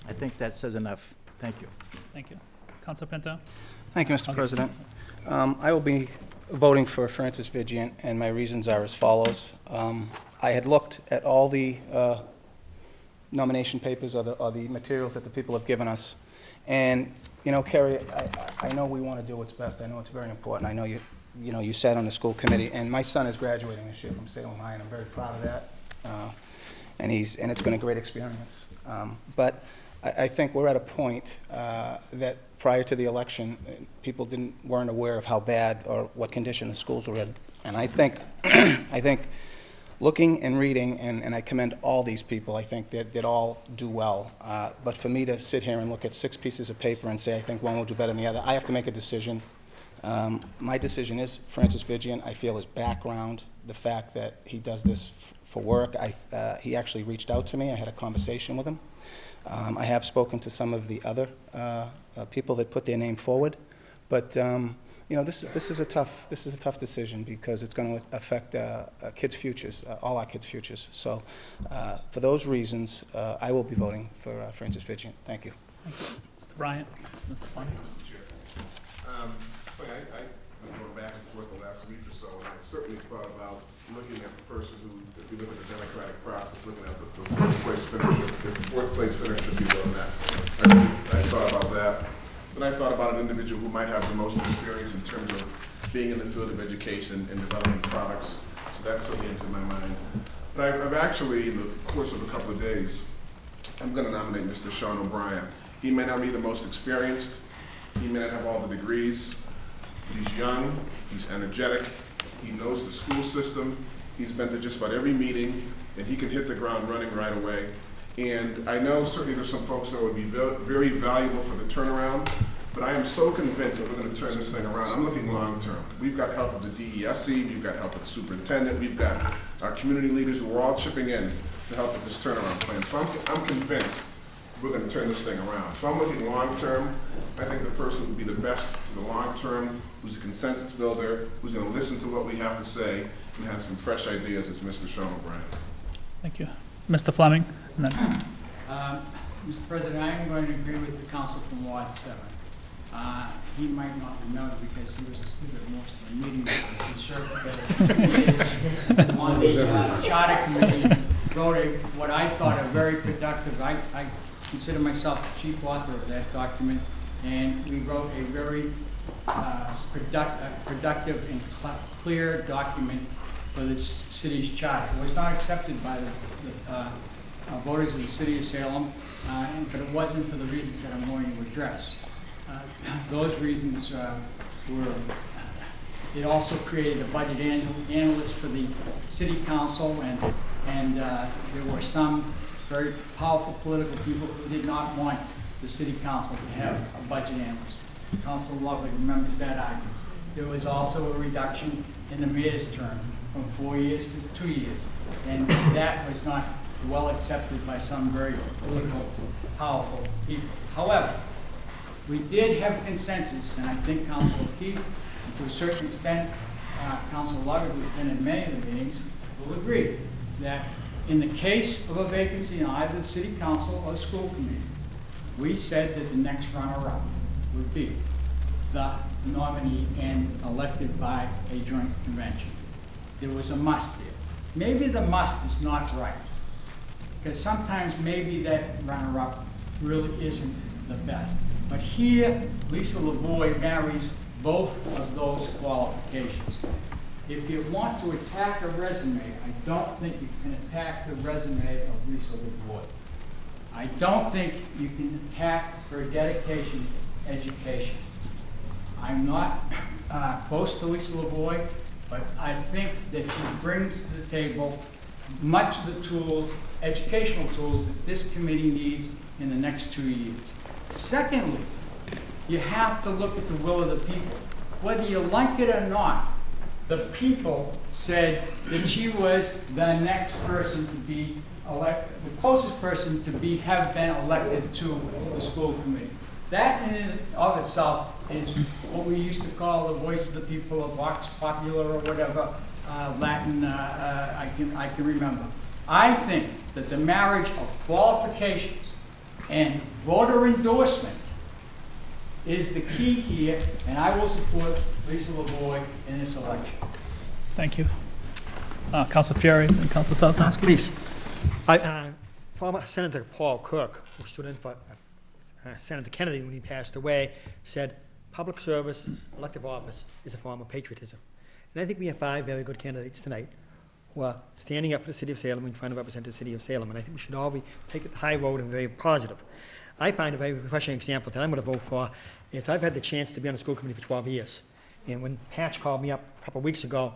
I think that says enough. Thank you. Thank you. Councilor Pinto. Thank you, Mr. President. I will be voting for Francis Vidgen, and my reasons are as follows. I had looked at all the nomination papers or the materials that the people have given us, and you know, Kerry, I know we want to do what's best. I know it's very important. I know you sat on the school committee, and my son is graduating this year from Salem High, and I'm very proud of that. And it's been a great experience. But I think we're at a point that prior to the election, people weren't aware of how bad or what condition the schools were in. And I think, looking and reading, and I commend all these people, I think that all do well. But for me to sit here and look at 6 pieces of paper and say I think one will do better than the other, I have to make a decision. My decision is Francis Vidgen. I feel his background, the fact that he does this for work. He actually reached out to me. I had a conversation with him. I have spoken to some of the other people that put their name forward, but you know, this is a tough decision because it's going to affect kids' futures, all our kids' futures. So, for those reasons, I will be voting for Francis Vidgen. Thank you. Thank you. Mr. Bryant. Mr. Fun. Mr. Chair. I've been going back and forth the last week or so, and I certainly thought about looking at the person who, if you look at the democratic process, looking at the fourth place finisher, if you will, that. I thought about that. Then I thought about an individual who might have the most experience in terms of being in the field of education and developing products. So that certainly entered my mind. But I've actually, in the course of a couple of days, I'm going to nominate Mr. Sean O'Brien. He may not be the most experienced. He may not have all the degrees. He's young. He's energetic. He knows the school system. He's been to just about every meeting, and he can hit the ground running right away. And I know certainly there's some folks that would be very valuable for the turnaround, But I am so convinced that we're going to turn this thing around. I'm looking long-term. We've got help of the DESC, we've got help of the superintendent, we've got our community leaders who are all chipping in to help with this turnaround plan. So I'm convinced we're going to turn this thing around. So I'm looking long-term. I think the person who would be the best for the long-term, who's a consensus builder, who's going to listen to what we have to say, and have some fresh ideas is Mr. Sean O'Brien. Thank you. Mr. Fleming? And then Mr. President, I am going to agree with the council from Ward 7. He might not remember because he was asleep at most of the meetings. He served together on the charter committee, wrote what I thought a very productive, I consider myself the chief author of that document, and we wrote a very productive and clear document for the city's charter. It was not accepted by the voters of the city of Salem, but it wasn't for the reasons that I'm going to address. Those reasons were, it also created a budget analyst for the city council, and there were some very powerful political people who did not want the city council to have a budget analyst. Councilor Lovely remembers that argument. There was also a reduction in the mayor's term from 4 years to 2 years, and that was not well accepted by some very political, powerful people. However, we did have a consensus, and I think Councilor O'Keefe, and to a certain extent, Councilor Lovett, who's been in many of the meetings, will agree that in the case of a vacancy on either the city council or the school committee, we said that the next runner-up would be the nominee and elected by a joint convention. There was a must there. Maybe the must is not right, because sometimes maybe that runner-up really isn't the best. But here, Lisa LaVoy marries both of those qualifications. If you want to attack a resume, I don't think you can attack the resume of Lisa LaVoy. I don't think you can attack her dedication to education. I'm not close to Lisa LaVoy, but I think that she brings to the table much of the tools, educational tools, that this committee needs in the next 2 years. Secondly, you have to look at the will of the people. Whether you like it or not, the people said that she was the next person to be elected, the closest person to have been elected to the school committee. That in and of itself is what we used to call the voice of the people, or vox populi, or whatever Latin I can remember. I think that the marriage of qualifications and voter endorsement is the key here, and I will support Lisa LaVoy in this election. Thank you. Councilor Fieri and Councilor Sosnowski. Please. Former Senator Paul Cook, who stood in for Senator Kennedy when he passed away, said public service, elective office is a form of patriotism. And I think we have 5 very good candidates tonight who are standing up for the city of Salem and trying to represent the city of Salem. And I think we should all take the high road and very positive. I find a very refreshing example that I'm going to vote for is I've had the chance to be on the school committee for 12 years. And when Patch called me up a couple of weeks ago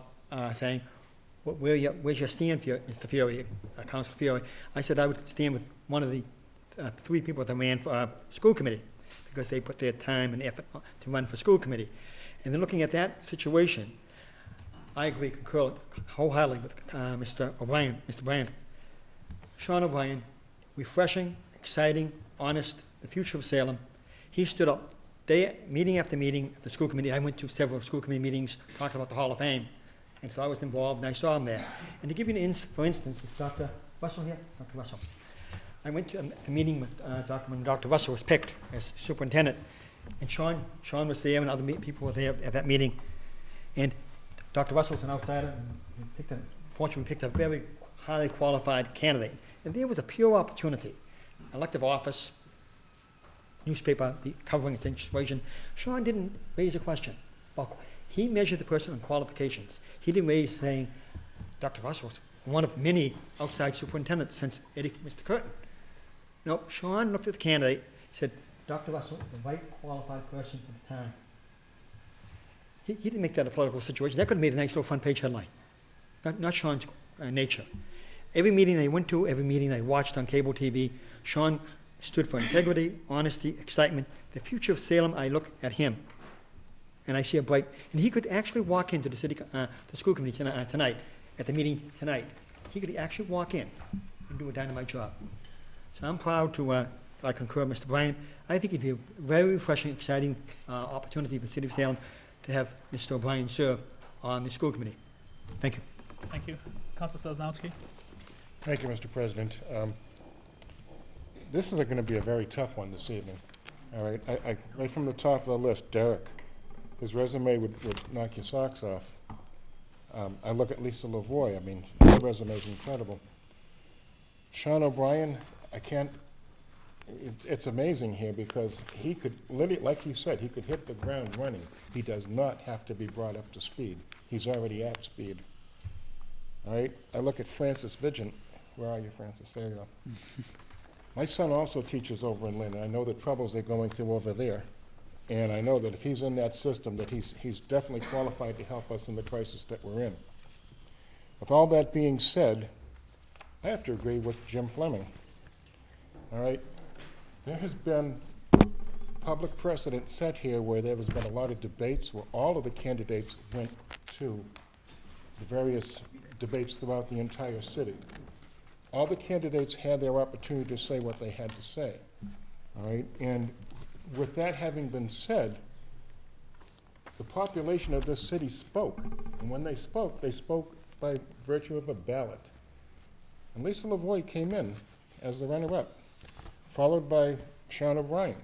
saying, where's your stand, Mr. Fieri, Councilor Fieri? I said I would stand with one of the 3 people that ran for school committee because they put their time and effort to run for school committee. And then looking at that situation, I agree, concur wholeheartedly with Mr. O'Brien, Mr. Bryant. Sean O'Brien, refreshing, exciting, honest, the future of Salem. He stood up meeting after meeting at the school committee. I went to several school committee meetings talking about the Hall of Fame. And so I was involved and I saw him there. And to give you for instance, is Dr. Russell here? Dr. Russell. I went to a meeting with when Dr. Russell was picked as superintendent. And Sean was there and other people were there at that meeting. And Dr. Russell was an outsider, and fortunately picked a very highly qualified candidate. And there was a pure opportunity, elective office, newspaper covering the situation. Sean didn't raise a question. Well, he measured the person on qualifications. He didn't raise saying, Dr. Russell was one of many outside superintendents since Mr. Curtin. No, Sean looked at the candidate, said, Dr. Russell is the right qualified person for the time. He didn't make that a political situation. That could have made a nice little front page headline. Not Sean's nature. Every meeting they went to, every meeting they watched on cable TV, Sean stood for integrity, honesty, excitement, The future of Salem, I look at him, and I see a bright, and he could actually walk into the the school committee tonight, at the meeting tonight. He could actually walk in and do a dynamite job. So I'm proud to, I concur with Mr. Bryan. I think it'd be a very refreshing, exciting opportunity for the city of Salem to have Mr. O'Brien serve on the school committee. Thank you. Thank you. Councilor Sosnowski? Thank you, Mr. President. This is going to be a very tough one this evening. All right, right from the top of the list, Derek. His resume would knock your socks off. I look at Lisa Lavoie. I mean, her resume is incredible. Sean O'Brien, I can't. It's amazing here because he could, literally, like he said, he could hit the ground running. He does not have to be brought up to speed. He's already at speed. All right, I look at Francis Vigent. Where are you, Francis? There you go. My son also teaches over in Lynn, and I know the troubles they're going through over there. And I know that if he's in that system, that he's definitely qualified to help us in the crisis that we're in. With all that being said, I have to agree with Jim Fleming. All right? There has been public precedent set here where there has been a lot of debates where all of the candidates went to the various debates throughout the entire city. All the candidates had their opportunity to say what they had to say. All right? And with that having been said, the population of this city spoke. And when they spoke by virtue of a ballot. And Lisa Lavoie came in as the runner-up, followed by Sean O'Brien.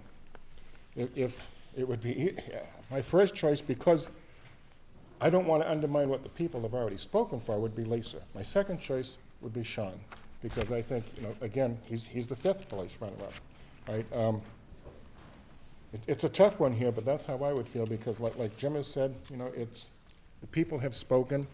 If it would be my first choice, because I don't want to undermine what the people have already spoken for, would be Lisa. My second choice would be Sean, because I think, again, he's the fifth place runner-up, right? It's a tough one here, but that's how I would feel, because like Jim has said, it's the people have spoken.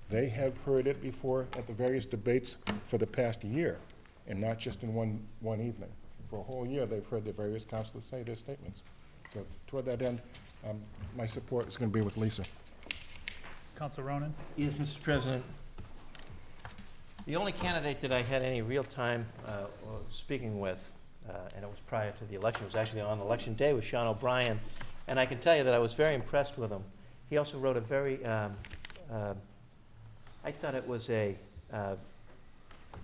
They have heard it before at the various debates for the past year, and not just in one evening. For a whole year, they've heard the various councilors say their statements. So toward that end, my support is going to be with Lisa. Councilor Ronan? Yes, Mr. President. The only candidate that I had any real time speaking with, and it was prior to the election, it was actually on election day, was Sean O'Brien. And I can tell you that I was very impressed with him. He also wrote a very, I thought it was a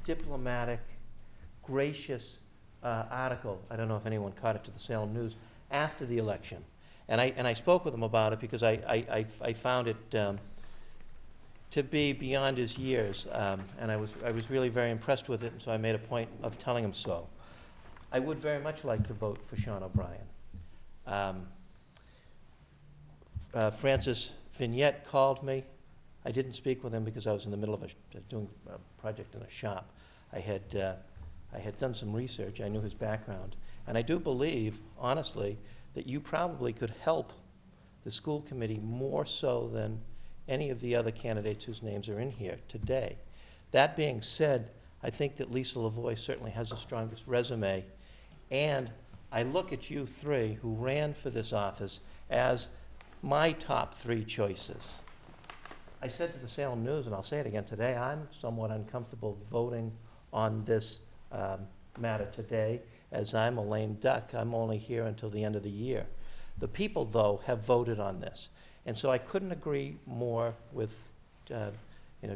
diplomatic, gracious article. I don't know if anyone caught it, to the Salem News after the election. And I spoke with him about it because I found it to be beyond his years, and I was really very impressed with it, and so I made a point of telling him so. I would very much like to vote for Sean O'Brien. Francis Vignette called me. I didn't speak with him because I was in the middle of doing a project in a shop. I had done some research. I knew his background, and I do believe, honestly, that you probably could help the school committee more so than any of the other candidates whose names are in here today. That being said, I think that Lisa Lavoie certainly has the strongest resume, and I look at you three who ran for this office as my top three choices. I said to the Salem News, and I'll say it again today, I'm somewhat uncomfortable voting on this matter today, as I'm a lame duck. I'm only here until the end of the year. The people, though, have voted on this. And so I couldn't agree more with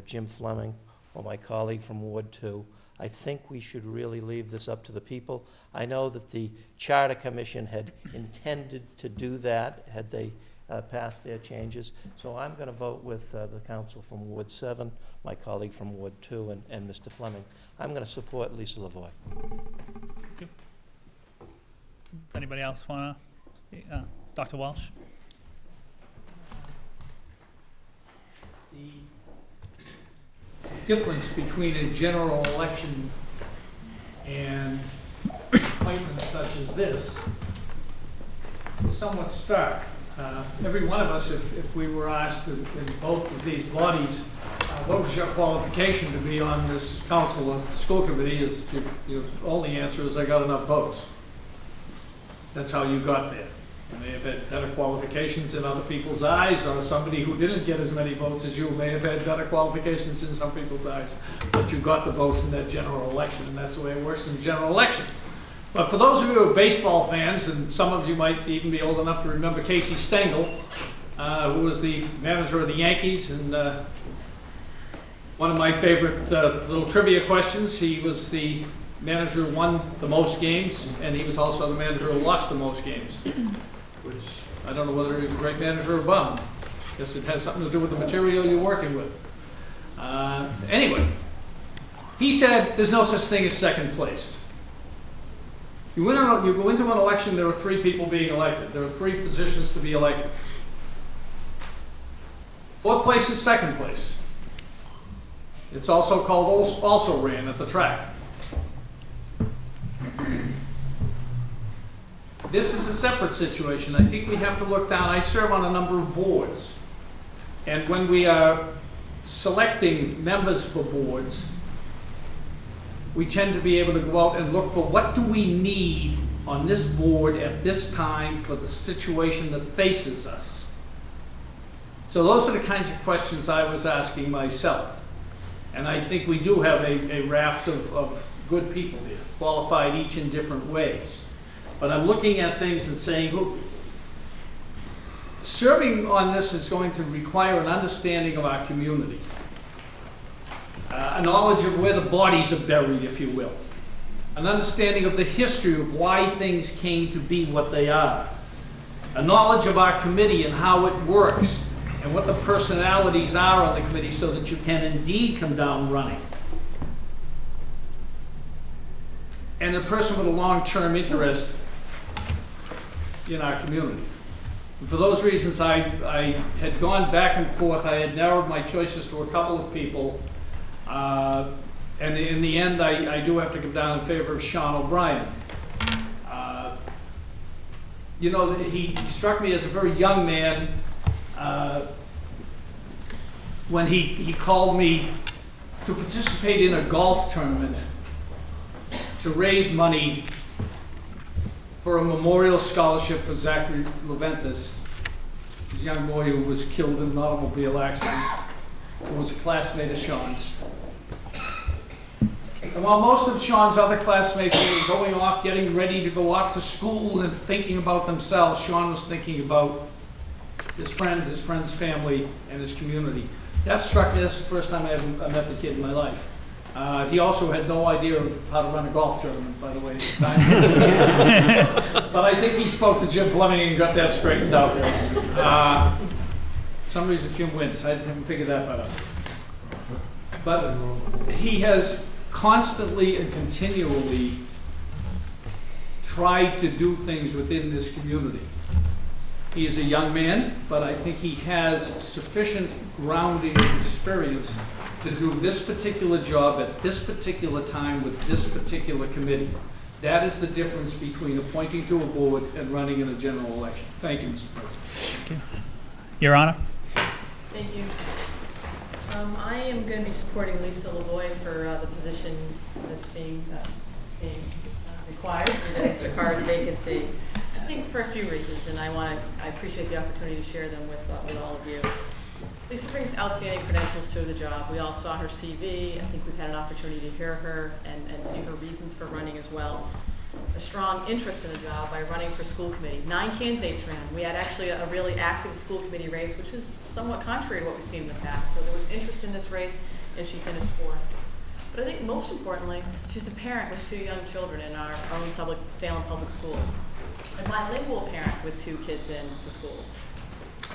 Jim Fleming or my colleague from Ward 2. I think we should really leave this up to the people. I know that the Charter Commission had intended to do that had they passed their changes. So I'm going to vote with the council from Ward 7, my colleague from Ward 2, and Mr. Fleming. I'm going to support Lisa Lavoie. Does anybody else want to? Dr. Walsh? The difference between a general election and appointments such as this is somewhat stark. Every one of us, if we were asked in both of these bodies, what was your qualification to be on this council or school committee, is your only answer is I got enough votes. That's how you got there. You may have had better qualifications in other people's eyes, or somebody who didn't get as many votes as you may have had better qualifications in some people's eyes, but you got the votes in that general election, and that's the way it works in general election. But for those of you who are baseball fans, and some of you might even be old enough to remember Casey Stengel, who was the manager of the Yankees, and one of my favorite little trivia questions, he was the manager who won the most games, and he was also the manager who lost the most games, which I don't know whether he's a great manager or a bum. I guess it has something to do with the material you're working with. Anyway, he said there's no such thing as second place. You go into an election, there are 3 people being elected. There are 3 positions to be elected. 4th place is second place. It's also called also ran at the track. This is a separate situation. I think we have to look down. I serve on a number of boards. And when we are selecting members for boards, we tend to be able to go out and look for what do we need on this board at this time for the situation that faces us. So those are the kinds of questions I was asking myself. And I think we do have a raft of good people here, qualified each in different ways. But I'm looking at things and saying, serving on this is going to require an understanding of our community. A knowledge of where the bodies are buried, if you will. An understanding of the history of why things came to be what they are. A knowledge of our committee and how it works, and what the personalities are on the committee so that you can indeed come down running. And a person with a long-term interest in our community. And for those reasons, I had gone back and forth. I had narrowed my choices to a couple of people. And in the end, I do have to come down in favor of Sean O'Brien. You know, he struck me as a very young man when he called me to participate in a golf tournament to raise money for a memorial scholarship for Zachary Leventis, a young boy who was killed in an automobile accident, who was a classmate of Sean's. And while most of Sean's other classmates were going off, getting ready to go off to school and thinking about themselves, Sean was thinking about his friend's family, and his community. That struck me. That's the first time I met the kid in my life. He also had no idea of how to run a golf tournament, by the way, at the time. But I think he spoke to Jim Fleming and got that straightened out. Some reason Jim wins. I haven't figured that part out. But he has constantly and continually tried to do things within this community. He is a young man, but I think he has sufficient grounding and experience to do this particular job at this particular time with this particular committee. That is the difference between appointing to a board and running in a general election. Thank you, Mr. President. Thank you. Your Honor. Thank you. I am going to be supporting Lisa Lavoie for the position that's being required for the extra cars vacancy. I think for a few reasons, and I appreciate the opportunity to share them with all of you. Lisa brings outstanding credentials to the job. We all saw her CV. I think we've had an opportunity to hear her and see her reasons for running as well. A strong interest in the job by running for school committee. 9 candidates ran. We had actually a really active school committee race, which is somewhat contrary to what we've seen in the past. So there was interest in this race, and she finished 4th. But I think most importantly, she's a parent with 2 young children in our own Salem Public Schools. A bilingual parent with 2 kids in the schools.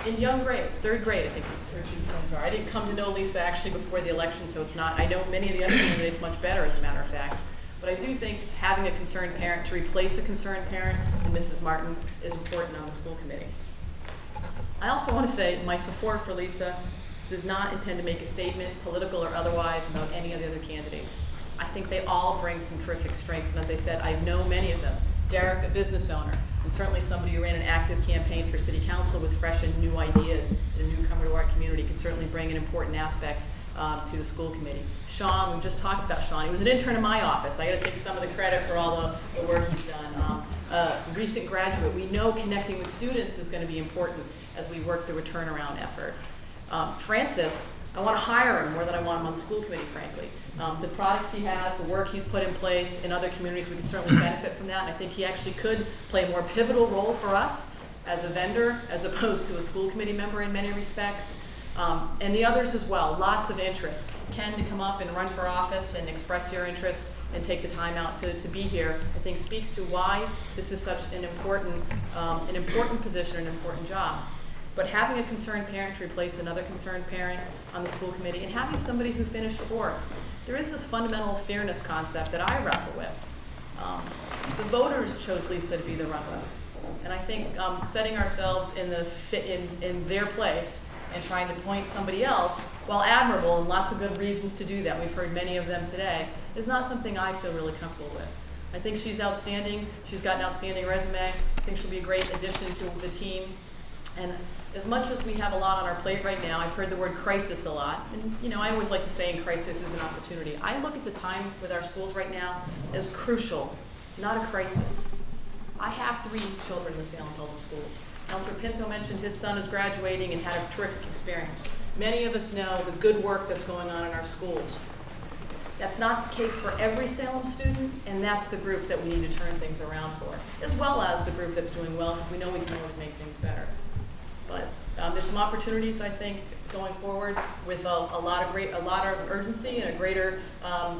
In young grades, 3rd grade, I think her 2 twins are. I didn't come to know Lisa actually before the election, so it's not, I know many of the other candidates much better, as a matter of fact. But I do think having a concerned parent to replace a concerned parent in Mrs. Martin is important on the school committee. I also want to say my support for Lisa does not intend to make a statement, political or otherwise, about any of the other candidates. I think they all bring some terrific strengths, and as I said, I know many of them. Derek, a business owner, and certainly somebody who ran an active campaign for city council with fresh and new ideas, and a newcomer to our community, can certainly bring an important aspect to the school committee. Sean, we just talked about Sean. He was an intern in my office. I got to take some of the credit for all the work he's done. Recent graduate. We know connecting with students is going to be important as we work through a turnaround effort. Francis I want to hire him more than I want him on the school committee, frankly. The products he has, the work he's put in place in other communities, we can certainly benefit from that. And I think he actually could play a more pivotal role for us as a vendor, as opposed to a school committee member in many respects. And the others as well, lots of interest. Ken, to come up and run for office and express your interest and take the time out to be here, I think speaks to why this is such an important position, an important job. But having a concerned parent to replace another concerned parent on the school committee, and having somebody who finished fourth, there is this fundamental fairness concept that I wrestle with. The voters chose Lisa to be the runner, and I think setting ourselves in their place and trying to point somebody else, while admirable and lots of good reasons to do that, we've heard many of them today, is not something I feel really comfortable with. I think she's outstanding. She's got an outstanding resume. I think she'll be a great addition to the team. And as much as we have a lot on our plate right now, I've heard the word crisis a lot. And you know, I always like to say in crisis is an opportunity. I look at the time with our schools right now as crucial, not a crisis. I have 3 children in the Salem Public Schools. Councilor Pinto mentioned his son is graduating and had a terrific experience. Many of us know the good work that's going on in our schools. That's not the case for every Salem student, and that's the group that we need to turn things around for, as well as the group that's doing well, because we know we can always make things better. But there's some opportunities, I think, going forward with a lot of urgency and a greater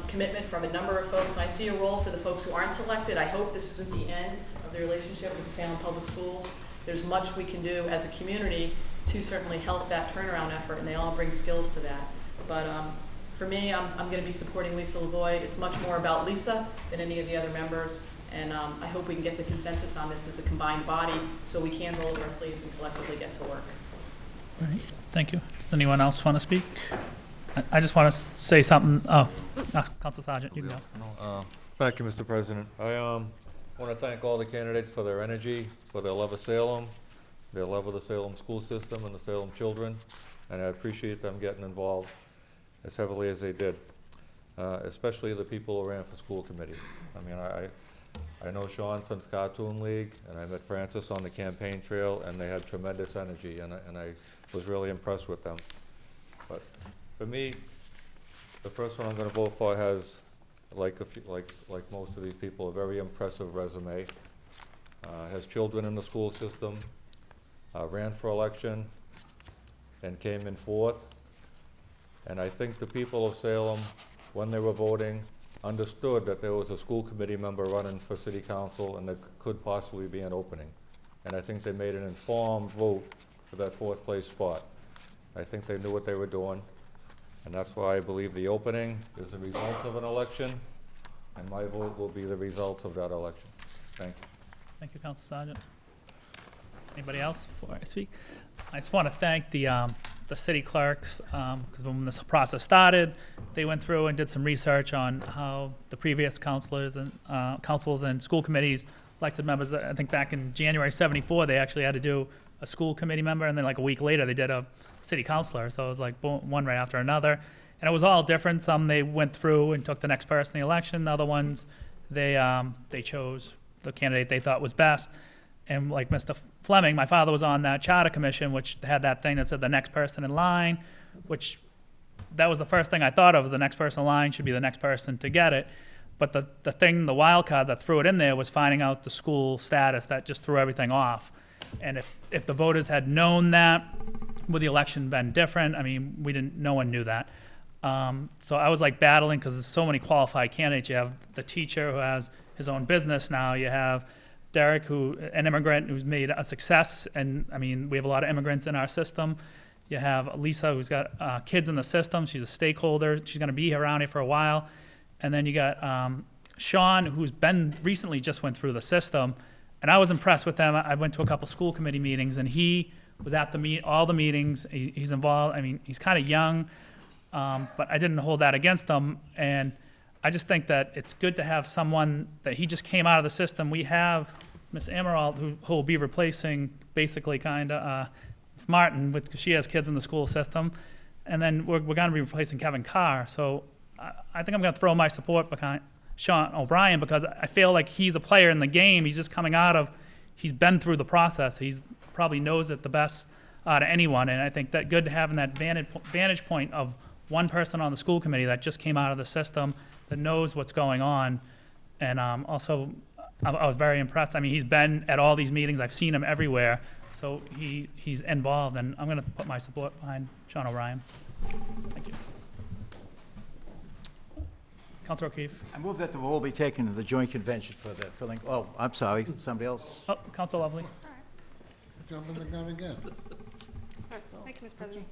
commitment from a number of folks. And I see a role for the folks who aren't selected. I hope this isn't the end of the relationship with the Salem Public Schools. There's much we can do as a community to certainly help that turnaround effort, and they all bring skills to that. But for me, I'm going to be supporting Lisa LaVoy. It's much more about Lisa than any of the other members, and I hope we can get to consensus on this as a combined body so we can roll up our sleeves and collectively get to work. All right, thank you. Does anyone else want to speak? I just want to say something. Oh, Council Sergeant, you can go. Thank you, Mr. President. I want to thank all the candidates for their energy, for their love of Salem, their love of the Salem school system and the Salem children, and I appreciate them getting involved as heavily as they did, especially the people who ran for school committee. I mean, I know Sean since Cartoon League, and I met Francis on the campaign trail, and they had tremendous energy, and I was really impressed with them. But for me, the first one I'm going to vote for has, like most of these people, a very impressive resume. Has children in the school system, ran for election, and came in fourth. And I think the people of Salem, when they were voting, understood that there was a school committee member running for city council and there could possibly be an opening. And I think they made an informed vote for that fourth place spot. I think they knew what they were doing. And that's why I believe the opening is the result of an election, and my vote will be the result of that election. Thank you. Thank you, Council Sergeant. Anybody else before I speak? I just want to thank the city clerks, because when this process started, they went through and did some research on how the previous councils and school committees elected members. I think back in January '74, they actually had to do a school committee member, and then like a week later, they did a city councilor. So it was like boom, one right after another. And it was all different. Some they went through and took the next person in the election. The other ones, they chose the candidate they thought was best. And like Mr. Fleming, my father was on that charter commission, which had that thing that said the next person in line, which that was the first thing I thought of. The next person in line should be the next person to get it. But the wild card that threw it in there was finding out the school status. That just threw everything off. And if the voters had known that, would the election been different? I mean, no one knew that. So I was like battling because there's so many qualified candidates. You have the teacher who has his own business now. You have Derek, an immigrant who's made a success. And I mean, we have a lot of immigrants in our system. You have Lisa, who's got kids in the system. She's a stakeholder. She's going to be around here for a while. And then you got Sean, who's recently just went through the system. And I was impressed with them. I went to a couple school committee meetings, and he was at all the meetings. He's involved. I mean, he's kind of young, but I didn't hold that against him. And I just think that it's good to have someone that he just came out of the system. We have Miss Amaral, who will be replacing basically kind of Miss Martin, because she has kids in the school system. And then we're going to be replacing Kevin Carr. So I think I'm going to throw my support behind Sean O'Brien, because I feel like he's a player in the game. He's just coming he's been through the process. He's probably knows it the best to anyone, and I think that good having that vantage point of one person on the school committee that just came out of the system, that knows what's going on, and also, I was very impressed. I mean, he's been at all these meetings, I've seen him everywhere, so he's involved, and I'm gonna put my support behind Sean O'Brien. Thank you. Councilor O'Keefe. I move that the roll be taken to the joint convention for the filling, oh, I'm sorry, somebody else? Oh, Councilor Lovely. Jumping the gun again. Thank you, Mr. President.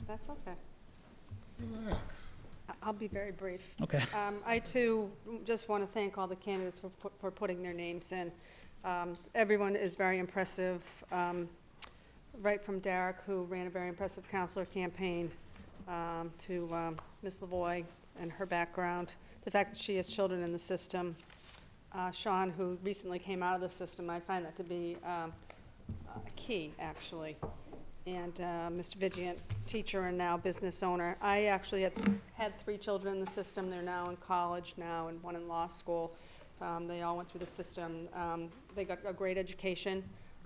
That's okay. Relax. I'll be very brief. Okay. I too just want to thank all the candidates for putting their names in. Everyone is very impressive, right from Derek, who ran a very impressive counselor campaign, to Ms. Lavoy and her background, the fact that she has children in the system. Sean, who recently came out of the system, I find that to be key, actually. And Mr. Vigilant, teacher and now business owner. I actually had 3 children in the system. They're now in college now and one in law school. They all went through the system. They got a great education.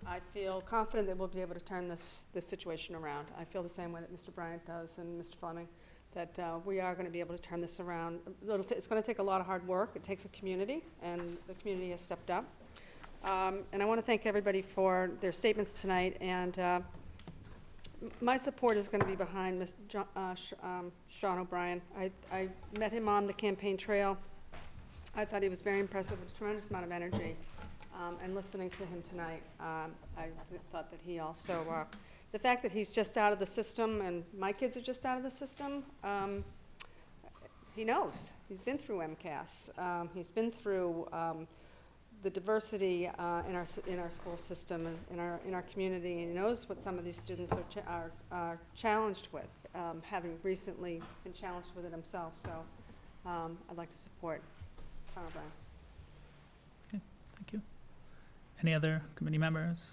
I feel confident that we'll be able to turn this situation around. I feel the same way that Mr. Bryant does and Mr. Fleming, that we are going to be able to turn this around. It's going to take a lot of hard work. It takes a community, and the community has stepped up. And I want to thank everybody for their statements tonight. And my support is going to be behind Mr. Sean O'Brien. I met him on the campaign trail. I thought he was very impressive with a tremendous amount of energy. And listening to him tonight, I thought that he also, the fact that he's just out of the system and my kids are just out of the system, he knows. He's been through MCAS. He's been through the diversity in our school system and in our community, and he knows what some of these students are challenged with, having recently been challenged with it himself. So I'd like to support Sean O'Brien. Okay, thank you. Any other committee members?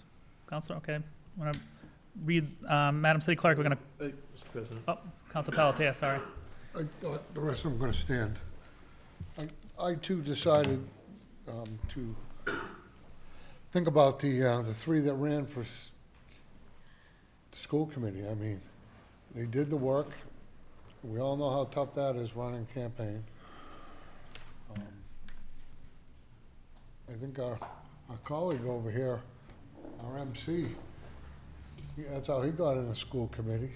Councilor, okay. Want to read, Madam City Clerk, we're going to. Mr. President. Oh, Councilor Pelletier, sorry. I thought the rest of them were going to stand. I too decided to think about the 3 that ran for the school committee. I mean, they did the work. We all know how tough that is, running a campaign. I think our colleague over here, our MC, that's how he got in the school committee.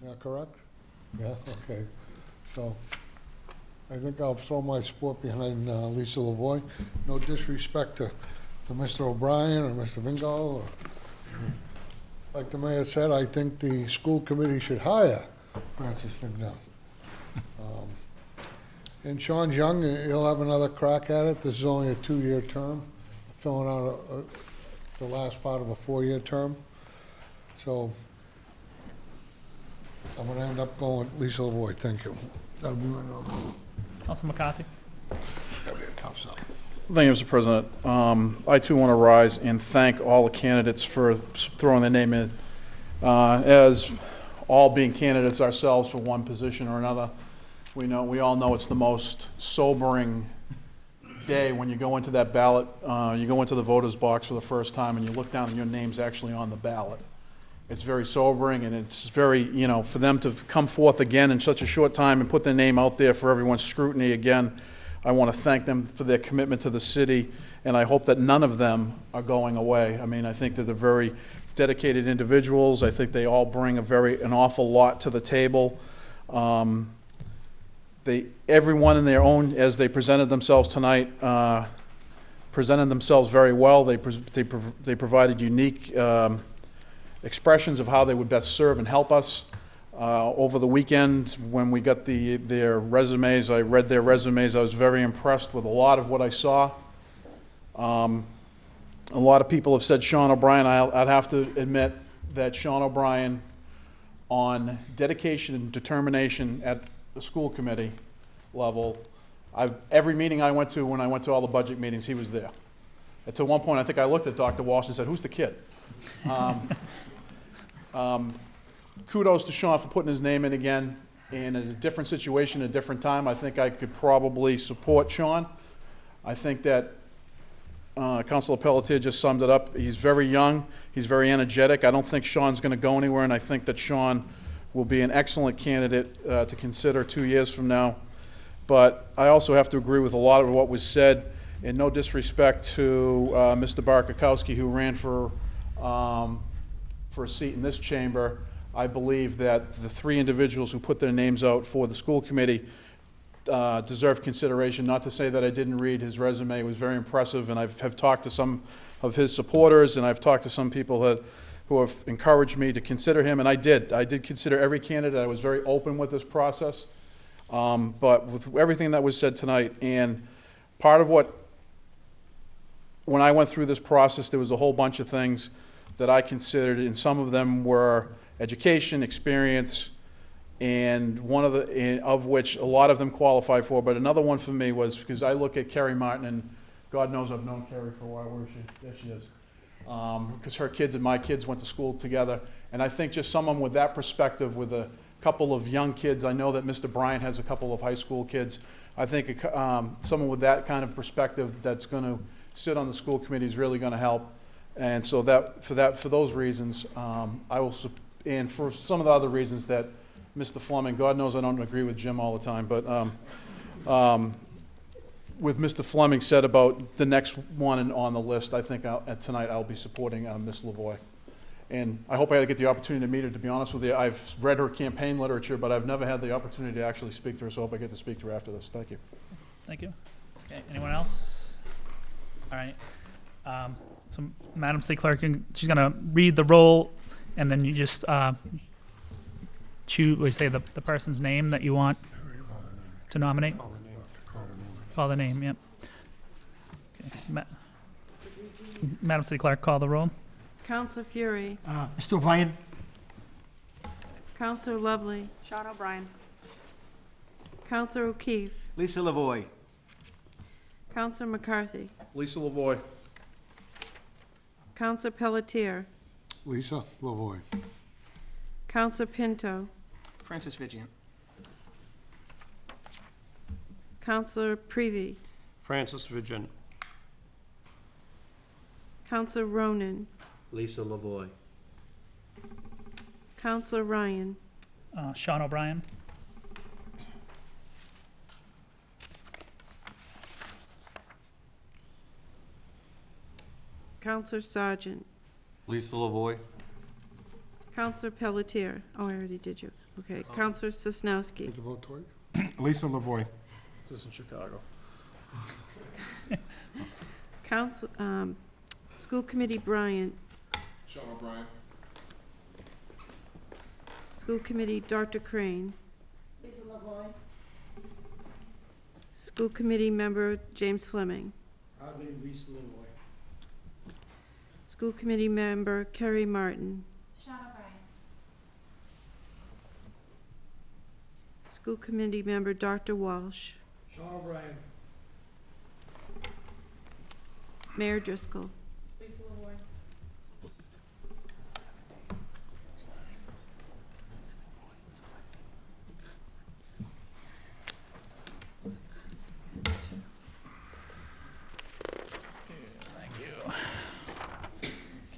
Is that correct? Yeah, okay. So I think I'll throw my support behind Lisa Lavoy. No disrespect to Mr. O'Brien or Mr. Vingo. Like the mayor said, I think the school committee should hire Francis Vingo. And Sean's young, he'll have another crack at it. This is only a 2-year term, filling out the last part of a 4-year term. So I'm going to end up going with Lisa Lavoy. Thank you. That'll be my nomination. Councilor McCarthy. That'll be a tough sell. Thank you, Mr. President. I too want to rise and thank all the candidates for throwing their name in. As all being candidates ourselves for one position or another, we all know it's the most sobering day when you go into that ballot, you go into the voter's box for the first time and you look down and your name's actually on the ballot. It's very sobering, and it's very, for them to come forth again in such a short time and put their name out there for everyone's scrutiny again, I want to thank them for their commitment to the city, and I hope that none of them are going away. I mean, I think that they're very dedicated individuals. I think they all bring an awful lot to the table. Everyone in their own, as they presented themselves tonight, presented themselves very well. They provided unique expressions of how they would best serve and help us. Over the weekend, when we got their resumes, I read their resumes. I was very impressed with a lot of what I saw. A lot of people have said Sean O'Brien. I'd have to admit that Sean O'Brien, on dedication and determination at the school committee level, every meeting I went to, when I went to all the budget meetings, he was there. And to one point, I think I looked at Dr. Walsh and said, "Who's the kid?" Kudos to Sean for putting his name in again in a different situation, a different time. I think I could probably support Sean. I think that Councilor Pelletier just summed it up. He's very young, he's very energetic. I don't think Sean's going to go anywhere, and I think that Sean will be an excellent candidate to consider 2 years from now. But I also have to agree with a lot of what was said, and no disrespect to Mr. Barkowski, who ran for a seat in this chamber. I believe that the 3 individuals who put their names out for the school committee deserve consideration. Not to say that I didn't read his resume. It was very impressive, and have talked to some of his supporters, and I've talked to some people who have encouraged me to consider him, and I did. I did consider every candidate. I was very open with this process. But with everything that was said tonight, and part of when I went through this process, there was a whole bunch of things that I considered, and some of them were education, experience, and one of which a lot of them qualify for, but another one for me was, because I look at Carrie Martin, and God knows I've known Carrie for a while. Where is she? There she is. Because her kids and my kids went to school together, and I think just someone with that perspective, with a couple of young kids, I know that Mr. Bryant has a couple of high school kids. I think someone with that kind of perspective that's going to sit on the school committee is really going to help. And so for those reasons, I will, and for some of the other reasons that Mr. Fleming, God knows I don't agree with Jim all the time, but with Mr. Fleming said about the next one on the list, I think tonight I'll be supporting Ms. Lavoie. And I hope I get the opportunity to meet her, to be honest with you. I've read her campaign literature, but I've never had the opportunity to actually speak to her, so I hope I get to speak to her after this. Thank you. Thank you. Okay, anyone else? All right. So Madam City Clerk, she's going to read the roll, and then you just choose, or say the person's name that you want to nominate. Call the name, yep. Okay. Madam City Clerk, call the roll. Counselor Fury. Mr. O'Brien. Counselor Lovely. Sean O'Brien. Counselor O'Keefe. Lisa Lavoie. Counselor McCarthy. Lisa Lavoie. Counselor Pelletier. Lisa Lavoie. Counselor Pinto. Francis Vigian. Counselor Prevey. Francis Vigian. Counselor Ronan. Lisa Lavoie. Counselor Ryan. Sean O'Brien. Counselor Sargent. Lisa Lavoie. Counselor Pelletier. Oh, I already did you. Okay. Counselor Sosnowski. Take the vote twice. Lisa Lavoie. This is in Chicago. Council, School Committee Bryant. Sean O'Brien. School Committee Dr. Crane. Lisa Lavoie. School Committee Member James Fleming. I'll be Lisa Lavoie. School Committee Member Kerry Martin. Sean O'Brien. School Committee Member Dr. Walsh. Sean O'Brien. Mayor Driscoll. Lisa Lavoie.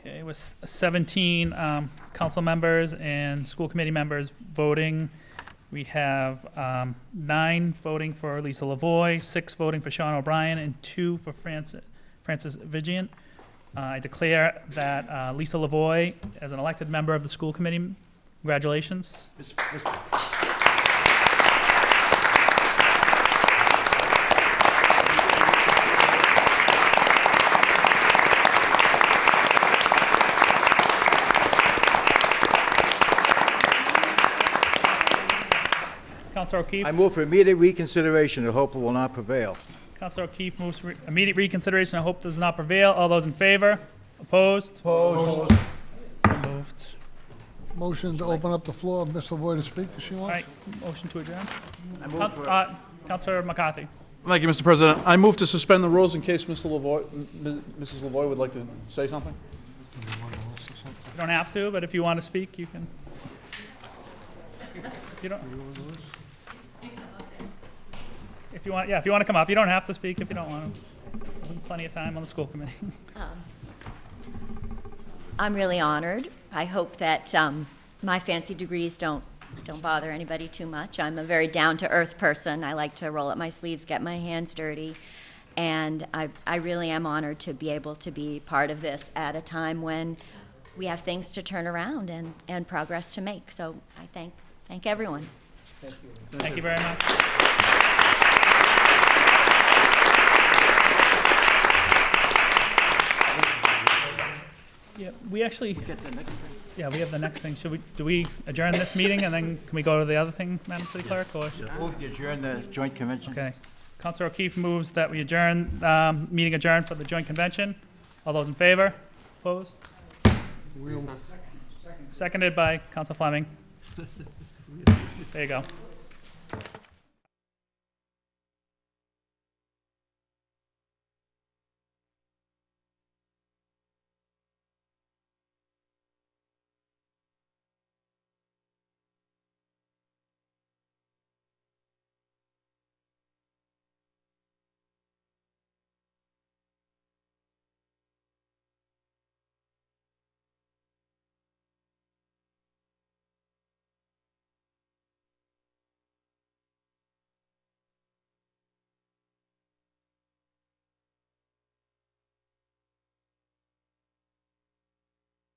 Okay, with 17 council members and school committee members voting, we have 9 voting for Lisa Lavoie, 6 voting for Sean O'Brien, and 2 for Francis Vigian. I declare that Lisa Lavoie, as an elected member of the school committee, congratulations. Councilor O'Keefe. I move for immediate reconsideration and hope it will not prevail. Councilor O'Keefe moves for immediate reconsideration. I hope does not prevail. All those in favor? Opposed? Opposed. So moved. Motion to open up the floor, Ms. Lavoie to speak if she All wants. right, motion to adjourn. I move for. Councilor McCarthy. Thank you, Mr. President. I move to suspend the rules in case Mrs. Lavoie would like to say something. You don't have to, but if you want to speak, you can. You don't. If you want, yeah, if you want to come up, you don't have to speak if you don't want to. Plenty of time on the school committee. I'm really honored. I hope that my fancy degrees don't bother anybody too much. I'm a very down-to-earth person. I like to roll up my sleeves, get my hands dirty, and I really am honored to be able to be part of this at a time when we have things to turn around and progress to make. So I thank everyone. Thank you very much. Yeah, we actually. Get the next thing. Yeah, we have the next thing. Do we adjourn this meeting and then can we go to the other thing, Madam City Clerk? Or? Move to adjourn the joint convention. Okay. Councilor O'Keefe moves that we adjourn, meeting adjourned for the joint convention. All those in favor? Opposed? Seconded by Council Fleming. There you go.